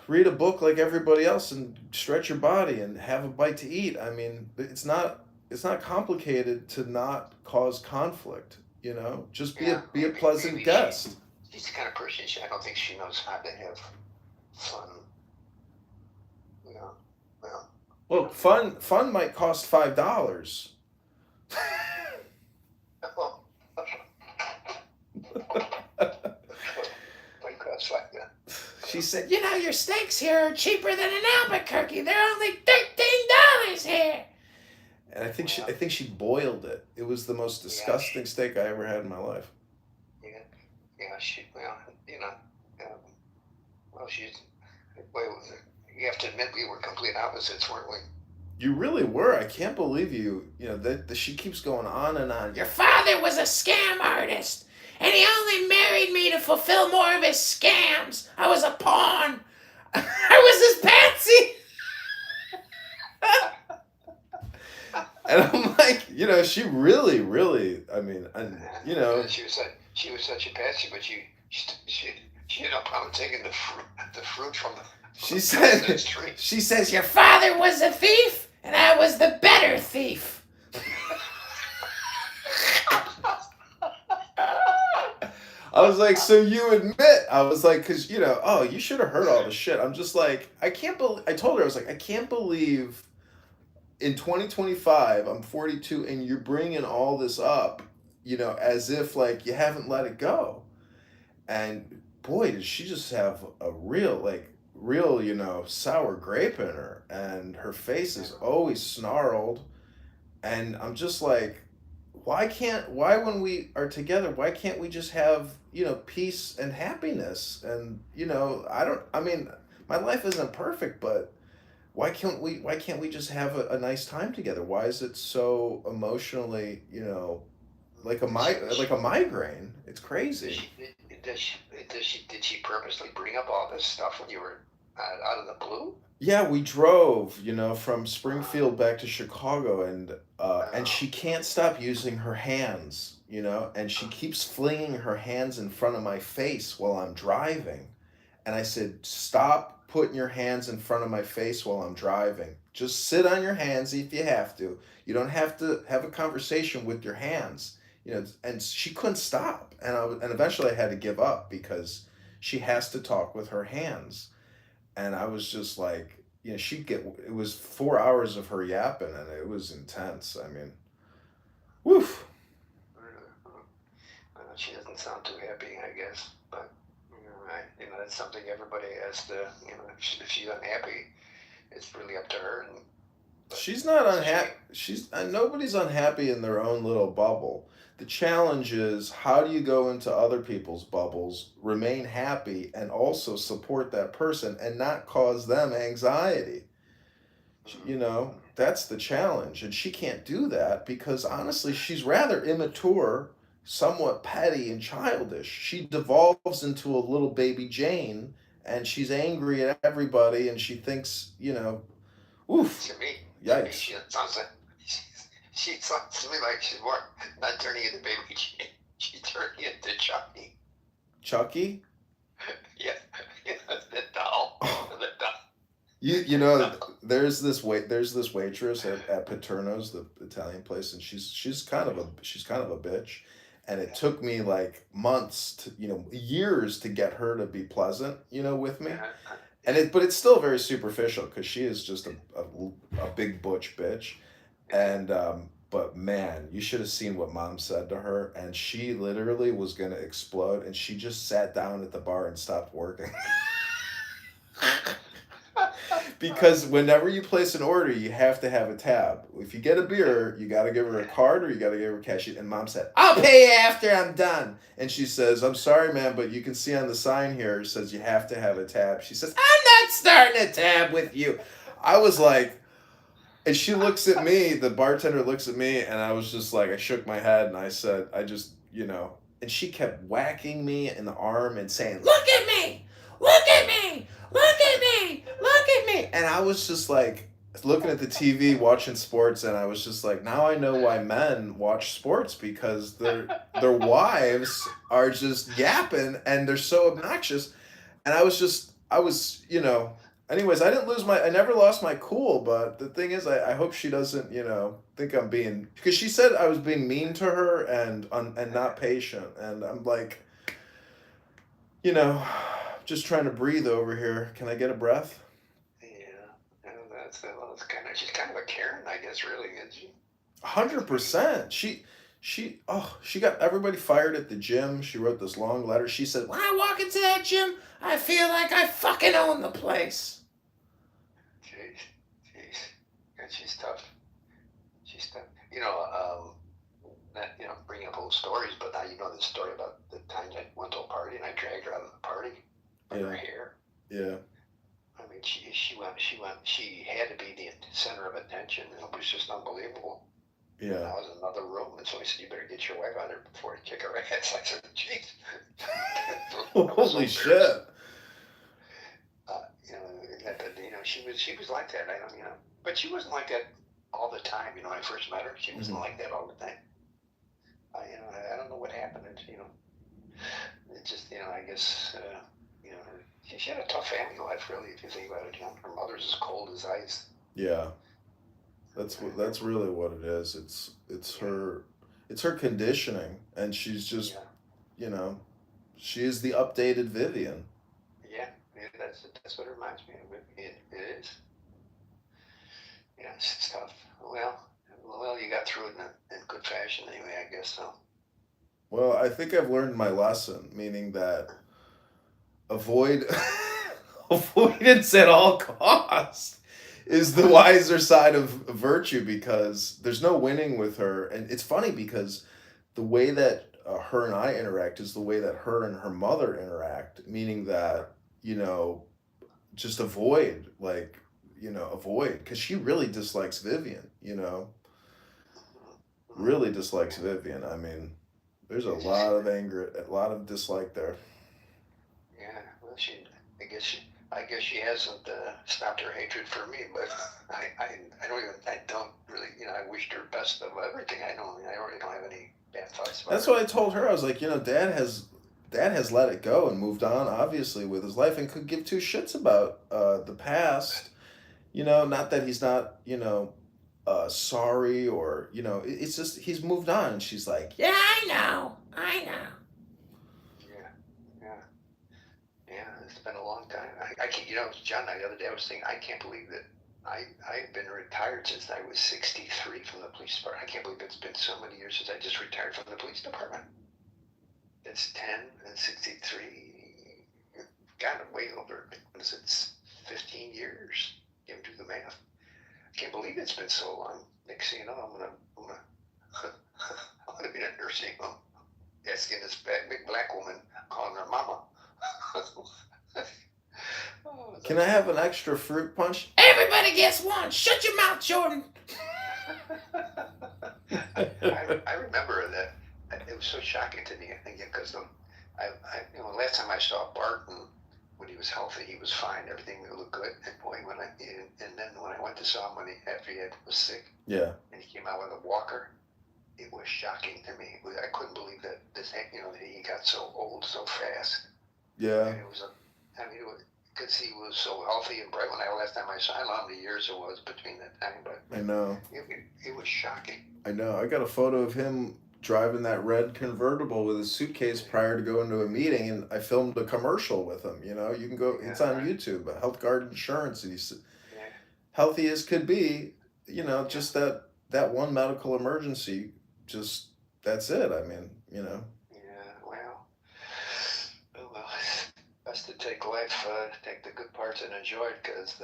read a book like everybody else and stretch your body and have a bite to eat. I mean, it's not complicated to not cause conflict. Just be a pleasant guest. She's the kind of person. I don't think she knows how to have fun. Well, fun might cost $5. She said, your steaks here are cheaper than in Albuquerque. They're only $13 here. And I think she boiled it. It was the most disgusting steak I ever had in my life. You have to admit we were complete opposites, weren't we? You really were. I can't believe you. That she keeps going on and on. Your father was a scam artist, and he only married me to fulfill more of his scams. I was a pawn. I was his patsy. And I'm like, she really, really. I mean, She was such a patsy, but she ended up taking the fruit from the. She says, your father was a thief, and I was the better thief. I was like, so you admit? I was like, because, you should have heard all the shit. I'm just like, I told her, I was like, I can't believe in 2025, I'm 42, and you're bringing all this up, as if, like, you haven't let it go. And, boy, did she just have a real, sour grape in her. And her face is always snarled. And I'm just like, why when we are together, why can't we just have, peace and happiness? And, my life isn't perfect, but why can't we just have a nice time together? Why is it so emotionally, like a migraine? It's crazy. Did she purposely bring up all this stuff when you were out of the blue? Yeah, we drove, from Springfield back to Chicago, and she can't stop using her hands, and she keeps flinging her hands in front of my face while I'm driving. And I said, stop putting your hands in front of my face while I'm driving. Just sit on your hands if you have to. You don't have to have a conversation with your hands. And she couldn't stop. And eventually I had to give up because she has to talk with her hands. And I was just like, it was 4 hours of her yapping, and it was intense. I mean, woof. She doesn't sound too happy, I guess. But, that's something everybody has to, if she's unhappy, it's really up to her. She's not unhappy. Nobody's unhappy in their own little bubble. The challenge is, how do you go into other people's bubbles, remain happy, and also support that person and not cause them anxiety? That's the challenge. And she can't do that because, honestly, she's rather immature, somewhat petty and childish. She devolves into a little baby Jane, and she's angry at everybody, and she thinks, oof, yikes. She sounds to me like she's more not turning into baby Jane. She's turning into Chucky. Chucky? Yeah, the doll. The doll. There's this waitress at Paterno's, the Italian place, and she's kind of a bitch. And it took me like months to, years to get her to be pleasant, with me. But it's still very superficial because she is just a big butch bitch. And, but man, you should have seen what Mom said to her. And she literally was going to explode. And she just sat down at the bar and stopped working. Because whenever you place an order, you have to have a tab. If you get a beer, you got to give her a card or you got to give her cash. And Mom said, I'll pay you after I'm done. And she says, I'm sorry, man, but you can see on the sign here, it says you have to have a tab. She says, I'm not starting a tab with you. I was like, and she looks at me, the bartender looks at me, and I was just like, I shook my head and I said, I just, and she kept whacking me in the arm and saying, look at me, look at me, look at me, look at me. And I was just like looking at the TV, watching sports, and I was just like, now I know why men watch sports, because their wives are just yapping and they're so obnoxious. And I was, anyways, I never lost my cool, but the thing is, I hope she doesn't, think I'm being, because she said I was being mean to her and not patient. And I'm like, just trying to breathe over here. Can I get a breath? Yeah, she's kind of a Karen, I guess, really, isn't she? 100%. She got everybody fired at the gym. She wrote this long letter. She said, when I walk into that gym, I feel like I fucking own the place. Jeez. And she's tough. Not, bringing up old stories, but now you know this story about the time I went to a party and I dragged her out of the party by her hair. Yeah. I mean, she had to be the center of attention, and it was just unbelievable. Yeah. And I was in another room, and so he said, you better get your wife out there before you kick her ass. I said, jeez. Holy shit. She was like that. But she wasn't like that all the time. When I first met her, she wasn't like that all the time. I don't know what happened. It just, I guess, she had a tough family life, really, if you think about it. Her mother's as cold as ice. Yeah. That's really what it is. It's her conditioning, and she's just, she is the updated Vivian. Yeah, that's what it reminds me of. It is. Yeah, it's tough. Well, you got through it in good fashion anyway, I guess so. Well, I think I've learned my lesson, meaning that avoidance at all costs is the wiser side of virtue, because there's no winning with her. And it's funny because the way that her and I interact is the way that her and her mother interact, meaning that, just avoid, because she really dislikes Vivian, really dislikes Vivian. I mean, there's a lot of anger, a lot of dislike there. Yeah, well, I guess she hasn't stopped her hatred for me, but I don't really, I wished her best of everything. I really don't have any bad thoughts about That's her. what I told her. I was like, Dad has let it go and moved on, obviously, with his life, and could give two shits about the past. Not that he's not, sorry, or, it's just he's moved on. And she's like, yeah, I know. Yeah, it's been a long time. I can't, John, the other day I was thinking, I can't believe that I've been retired since I was 63 from the police department. I can't believe it's been so many years since I just retired from the police department. It's 10 and 63. Got it way over. What is it? 15 years. You have to do the math. I can't believe it's been so long. Next thing you know, I'm gonna be in a nursing home, asking this big black woman, calling her mama. Can I have an extra fruit punch? Everybody gets one. Shut your mouth, Jordan. I remember that. It was so shocking to me. I think because last time I saw Barton when he was healthy, he was fine. Everything looked good. And boy, and then when I went to saw him after he was sick, yeah, and he came out with a walker, it was shocking to me. I couldn't believe that that he got so old so fast. Yeah. And it was because he was so healthy and bright. Last time I saw him, I don't know how many years it was between that time, but I know. It was shocking. I know. I got a photo of him driving that red convertible with his suitcase prior to going to a meeting, and I filmed a commercial with him. You can go. It's on YouTube. Health Guard Insurance, and he's healthy as could be. Just that one medical emergency. Just that's it. I mean, Yeah. Well, best to take life, take the good parts and enjoy it, because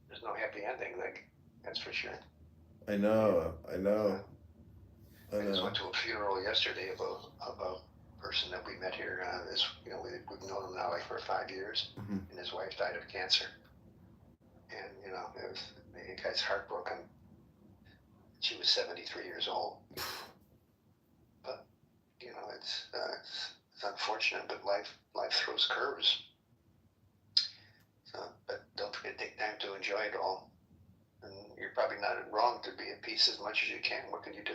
there's no happy ending. Like, that's for sure. I know. I just went to a funeral yesterday of a person that we met here. We've known him now like for 5 years, and his wife died of cancer. And the guy's heartbroken. She was 73 years old. But it's unfortunate, but life throws curves. So, but don't forget to take time to enjoy it all. And you're probably not wrong to be at peace as much as you can. What can you do?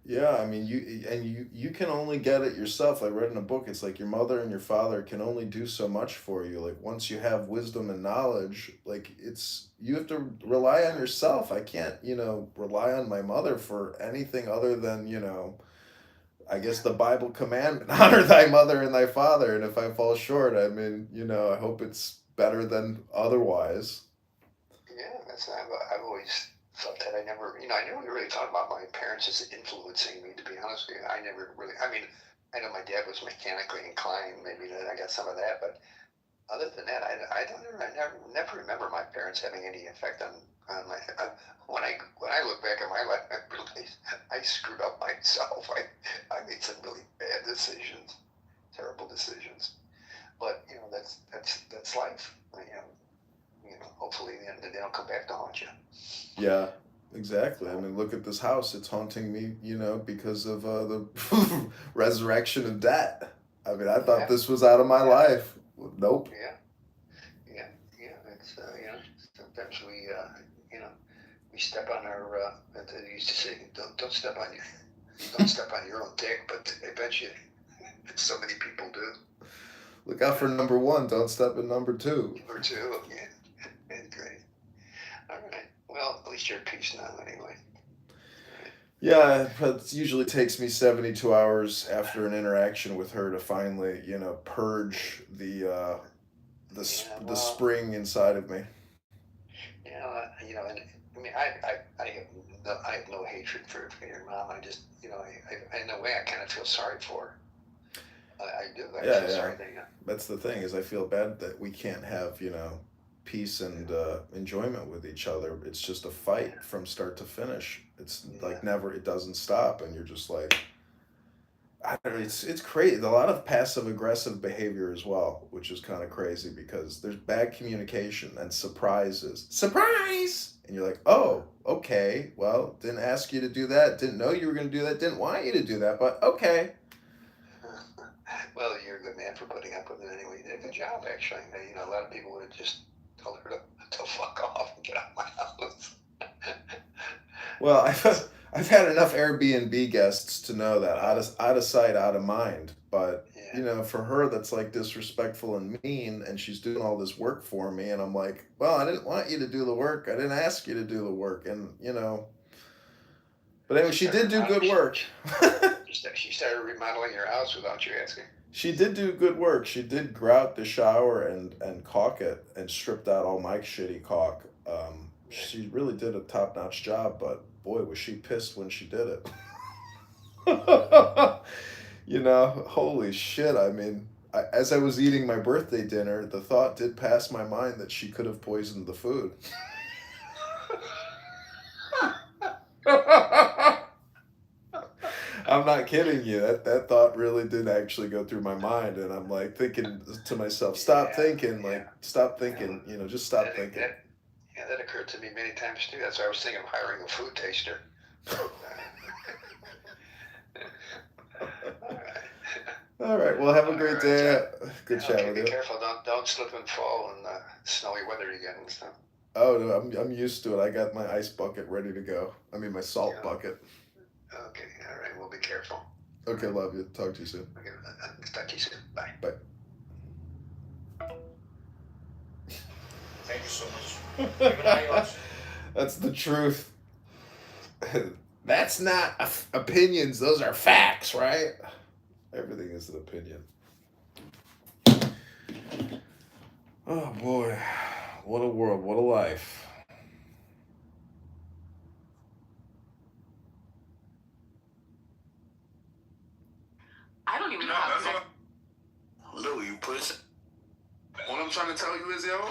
Yeah, I mean, you can only get it yourself. I read in a book, it's like your mother and your father can only do so much for you. Like once you have wisdom and knowledge, like you have to rely on yourself. I can't, rely on my mother for anything other than, I guess the Bible commandment, honor thy mother and thy father. And if I fall short, I mean, I hope it's better than otherwise. Yeah, I've always felt that. I never really thought about my parents as influencing me, to be honest with you. I never really, I know my dad was mechanically inclined, maybe that I got some of that, but other than that, I never remember my parents having any effect on my, when I look back at my life, I realize I screwed up myself. I made some really bad decisions, terrible decisions, but that's life. Hopefully they don't come back to haunt you. Yeah, exactly. I mean, look at this house. It's haunting me, because of the resurrection of debt. I mean, I thought this was out of my life. Nope. Yeah. It's sometimes we step on our. They used to say, don't step on your own dick, but I bet you so many people do. Look out for number one. Don't step in number two. Number two, yeah. Great. All right. Well, at least you're at peace now, anyway. Yeah, it usually takes me 72 hours after an interaction with her to finally, purge the spring inside of me. And I mean, I have no hatred for your mom. I just, in a way, I kind of feel sorry for her. I do. I feel sorry that. That's the thing, is I feel bad that we can't have, peace and enjoyment with each other. It's just a fight from start to finish. It's like never, it doesn't stop, and you're just like, I don't know, it's crazy. A lot of passive aggressive behavior as well, which is kind of crazy because there's bad communication and surprises. Surprise! And you're like, oh, okay, well, didn't ask you to do that, didn't know you were going to do that, didn't want you to do that, but okay. Well, you're a good man for putting up with it anyway. You did a good job, actually. A lot of people would have just told her to fuck off and get out of my house. Well, I've had enough Airbnb guests to know that out of sight, out of mind. But for her, that's like disrespectful and mean, and she's doing all this work for me, and I'm like, well, I didn't want you to do the work. I didn't ask you to do the work, and But anyway, she did do good work. She started remodeling your house without you asking. She did do good work. She did grout the shower and caulk it and stripped out all my shitty caulk. She really did a top-notch job, but boy, was she pissed when she did it. Holy shit. I mean, as I was eating my birthday dinner, the thought did pass my mind that she could have poisoned the food. I'm not kidding you. That thought really did actually go through my mind, and I'm like thinking to myself, stop thinking, just stop thinking. That occurred to me many times too. That's why I was thinking of hiring a food taster. All right. Well, have a great day. Good chat with you. Be careful. Don't slip and fall in snowy weather again and stuff. Oh no, I'm used to it. I got my ice bucket ready to go. I mean, my salt bucket. Okay. All right. Well, be careful. Okay. Love you. Talk to you soon. Okay. Talk to you soon. Bye. Bye. Thank you so much. Even I also. That's the truth. That's not opinions. Those are facts, right? Everything is an opinion. Oh boy. What a world. What a life. I don't even know how to. Lou, you pussy. What I'm trying to tell you is, yo,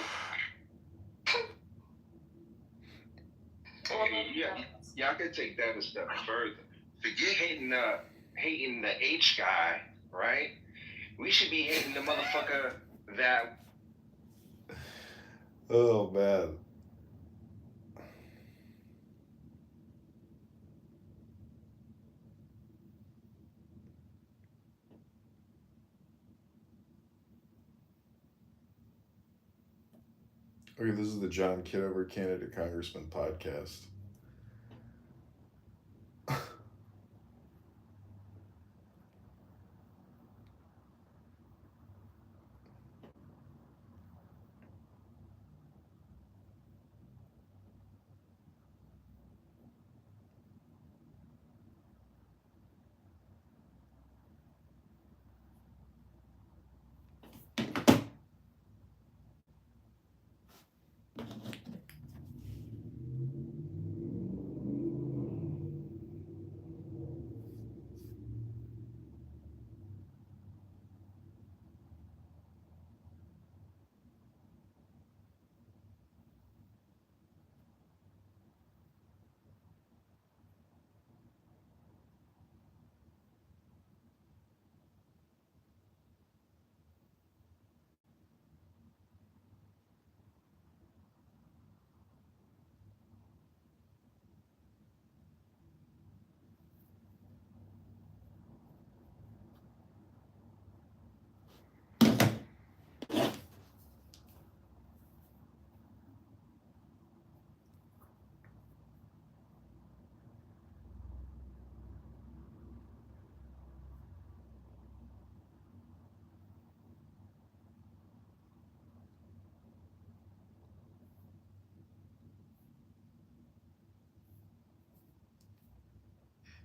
Yeah, I could take that a step further. Forget hating the H guy, right? We should be hating the motherfucker that. Oh man. Okay, this is the John Kitover Candidate Congressman podcast.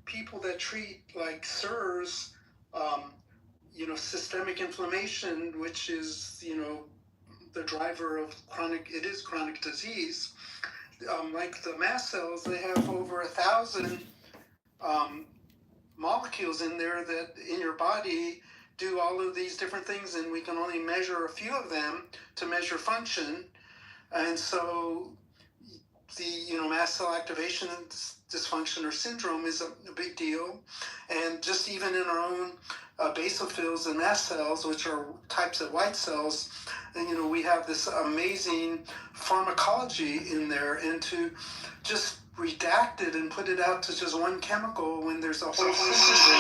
People that treat like SIRS, systemic inflammation, which is, the driver of chronic disease. Like the mast cells, they have over 1,000 molecules in there that in your body do all of these different things, and we can only measure a few of them to measure function. And so the mast cell activation dysfunction or syndrome is a big deal. And just even in our own basophils and mast cells, which are types of white cells, and we have this amazing pharmacology in there. And to just redact it and put it out to just one chemical when there's a whole system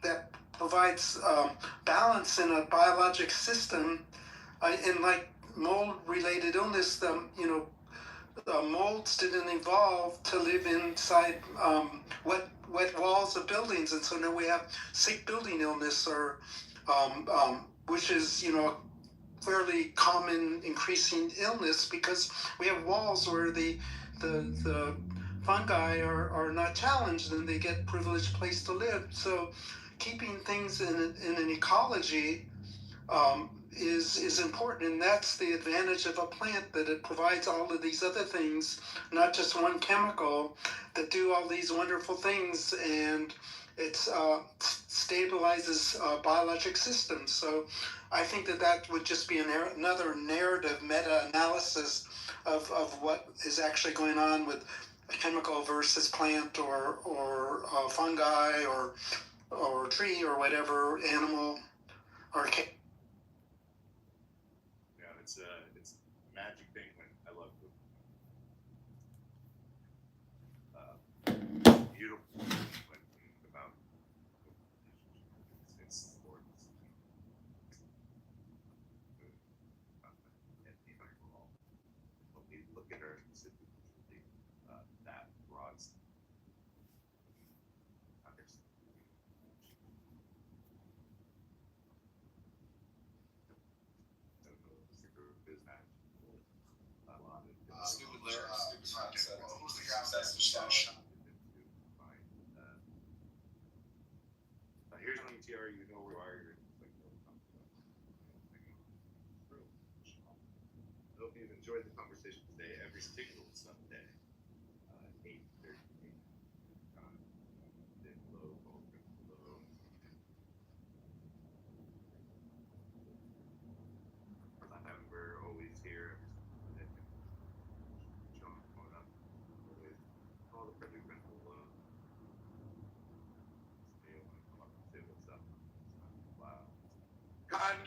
that provides balance in a biologic system, in like mold-related illness, molds didn't evolve to live inside wet walls of buildings, and so now we have sick building illness, or which is a fairly common increasing illness, because we have walls where the fungi are not challenged and they get privileged place to live. So keeping things in an ecology is important, and that's the advantage of a plant, that it provides all of these other things, not just one chemical, that do all these wonderful things, and it stabilizes biologic systems. So I think that would just be another narrative meta-analysis of what is actually going on with chemical versus plant, or fungi, or tree, or whatever, animal, or It's a magic thing when I love beautiful when about it's when we look at her specifically, that broad here's an ETR, you know where you are. I hope you've enjoyed the conversation today. Every single Sunday, 8:30. We're always here every Sunday. John,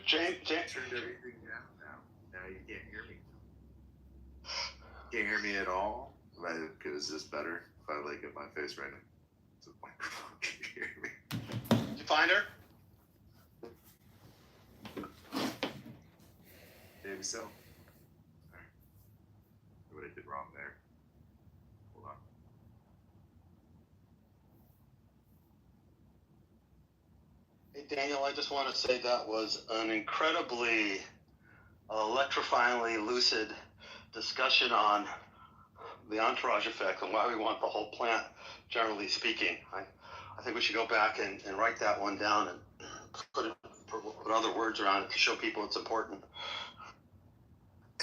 James, turned everything down now. Now you can't hear me. Can't hear me at all? Is this better if I get my face right to the microphone? Can you hear me? did you find her? Maybe so. Alright. What I did wrong there. Hold on. Hey, Daniel, I just want to say that was an incredibly electrifyingly lucid discussion on the entourage effect and why we want the whole plant, generally speaking. I think we should go back and write that one down and put other words around it to show people it's important.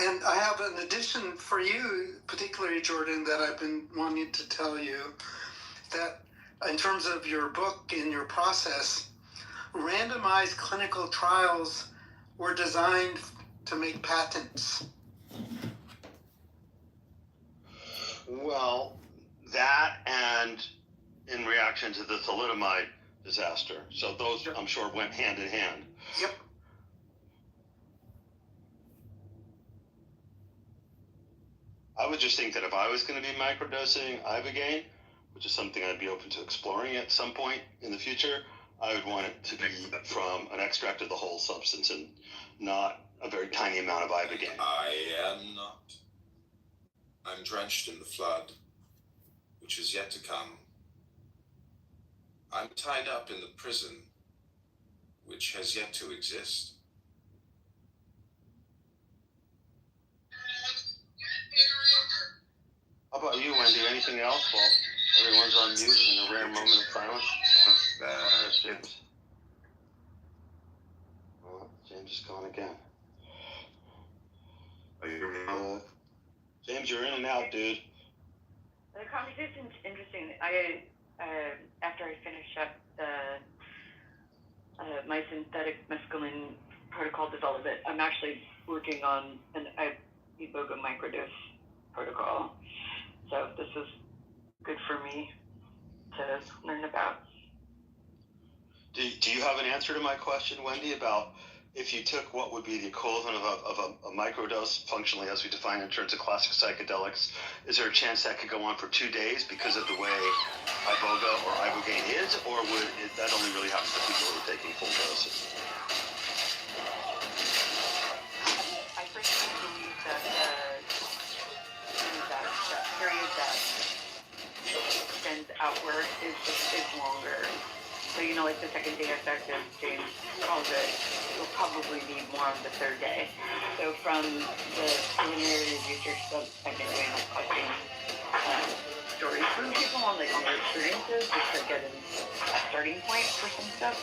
And I have an addition for you, particularly Jordan, that I've been wanting to tell you, that in terms of your book and your process, randomized clinical trials were designed to make patents. Well, that and in reaction to the thalidomide disaster. So those, I'm sure, went hand in hand. Yep. I would just think that if I was going to be microdosing ibogaine, which is something I'd be open to exploring at some point in the future, I would want it to be from an extract of the whole substance and not a very tiny amount of ibogaine. I am not. I'm drenched in the flood, which is yet to come. I'm tied up in the prison, which has yet to exist. How about you, Wendy? Anything else? Well, everyone's on mute in a rare moment of silence. There's James. Well, James is gone again. Are you hearing me now? James, you're in and out, dude. The conversation's interesting. After I finish up my synthetic mescaline protocol development, I'm actually working on an iboga microdose protocol. So this is good for me to learn about. Do you have an answer to my question, Wendy, about if you took what would be the equivalent of a microdose, functionally as we define in terms of classic psychedelics, is there a chance that could go on for 2 days because of the way iboga or ibogaine is, or would that only really happen for people who are taking full doses? I personally believe that that period that extends outward is longer. So, like the second day effect, as James calls it, we'll probably need more on the third day. So from the preliminary research that I've been doing, like collecting stories from people on their experiences, just to get a starting point for some stuff.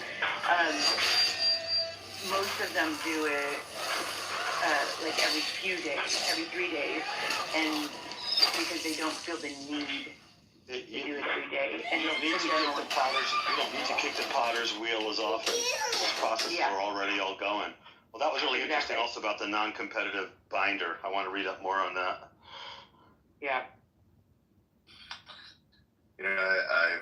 Most of them do it every few days, every 3 days, and because they don't feel the need to do it every day. And you don't need to kick the potter's wheel as often. Those processes are already all going. Well, that was really interesting also about the non-competitive binder. I want to read up more on that. Yeah.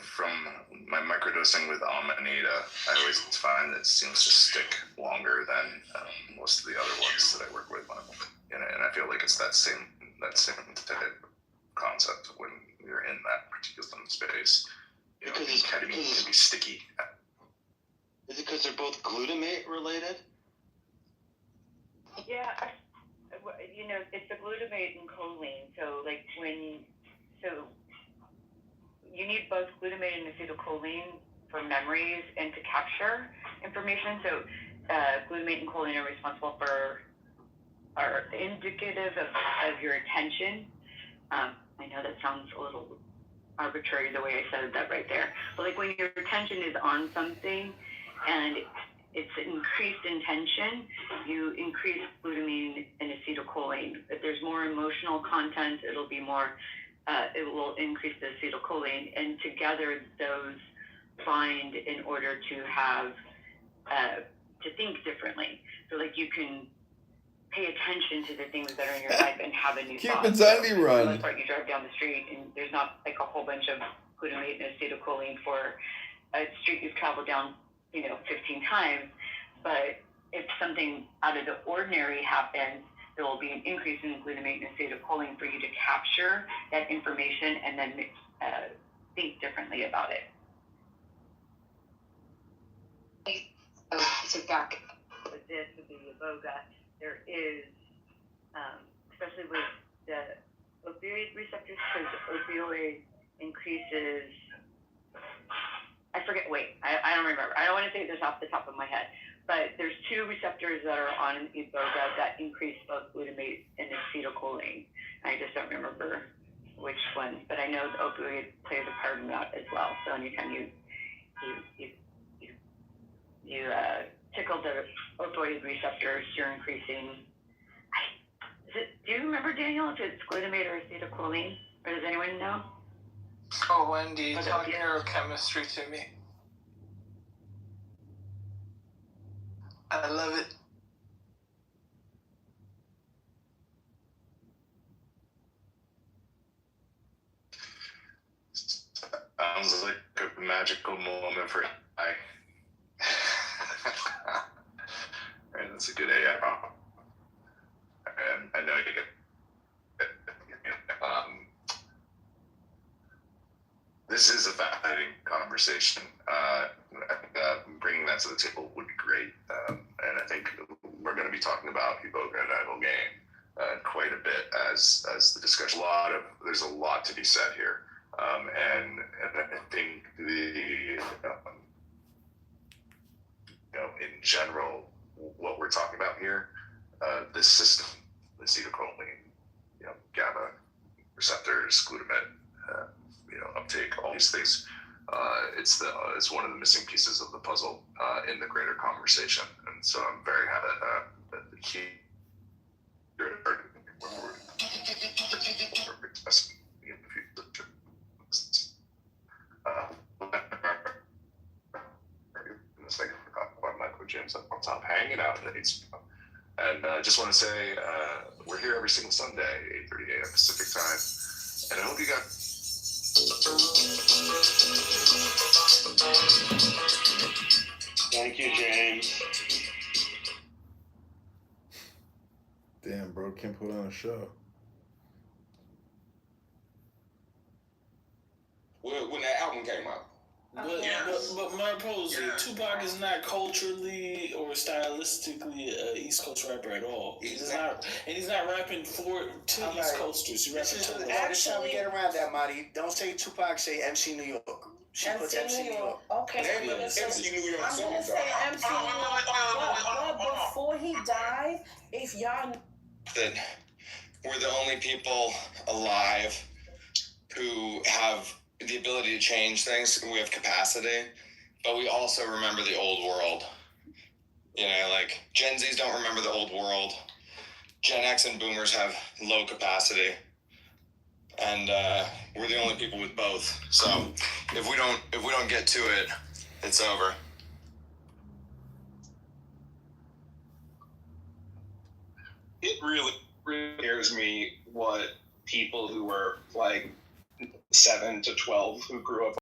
From my microdosing with Amanita, I always find that it seems to stick longer than most of the other ones that I work with. And I feel like it's that same type of concept when you're in that particular space. Because ketamine can be sticky. Is it because they're both glutamate related? Yeah, it's the glutamate and choline. So you need both glutamate and acetylcholine for memories and to capture information. So glutamate and choline are responsible are indicative of your attention. I know that sounds a little arbitrary the way I said that right there, but when your attention is on something and it's increased intention, you increase glutamine and acetylcholine. If there's more emotional content, it'll be more, it will increase the acetylcholine, and together those bind in order to have, to think differently. So you can pay attention to the things that are in your life and have a new thought. Cupid's Ivy Run. For the most part, you drive down the street and there's not a whole bunch of glutamate and acetylcholine for a street you've traveled down, 15 times, but if something out of the ordinary happens, there will be an increase in glutamate and acetylcholine for you to capture that information and then think differently about it. So back with this, with the iboga, there is, especially with the opioid receptors, because opioid increases, I don't remember. I don't want to say this off the top of my head, but there's two receptors that are on iboga that increase both glutamate and acetylcholine. I just don't remember which one, but I know the opioid plays a part in that as well. So anytime you tickle the opioid receptors, you're increasing. Do you remember, Daniel, if it's glutamate or acetylcholine? Or does anyone know? Oh, Wendy, talk neurochemistry to me. I love it. Sounds like a magical moment for I. Right, that's a good AI. And I know you get. This is a fascinating conversation. Bringing that to the table would be great. And I think we're going to be talking about Iboga and Ibogaine quite a bit as the discussion. There's a lot to be said here. And I think in general, what we're talking about here, this system, the acetylcholine, GABA receptors, glutamate, uptake, all these things. It's one of the missing pieces of the puzzle in the greater conversation, and so I'm very happy that the key. James up on top, hanging out in the East. And I just want to say we're here every single Sunday, 8:30 a.m. Pacific time, and I hope you got. Thank you, James. Damn, bro, can't put on a show. When that album came out. But my proposal, Tupac is not culturally or stylistically an East Coast rapper at all. He's not rapping to East Coasters. He's rapping to the This how we get around that, Marty. Don't say Tupac, say MC New York. She puts MC New York. Okay. MC New York. I'm gonna say MC New York. But before he died, if y'all that we're the only people alive who have the ability to change things. We have capacity, but we also remember the old world. Like Gen Zs don't remember the old world. Gen X and Boomers have low capacity, and we're the only people with both. So if we don't get to it, it's over. It really scares me what people who were like 7 to 12 who grew up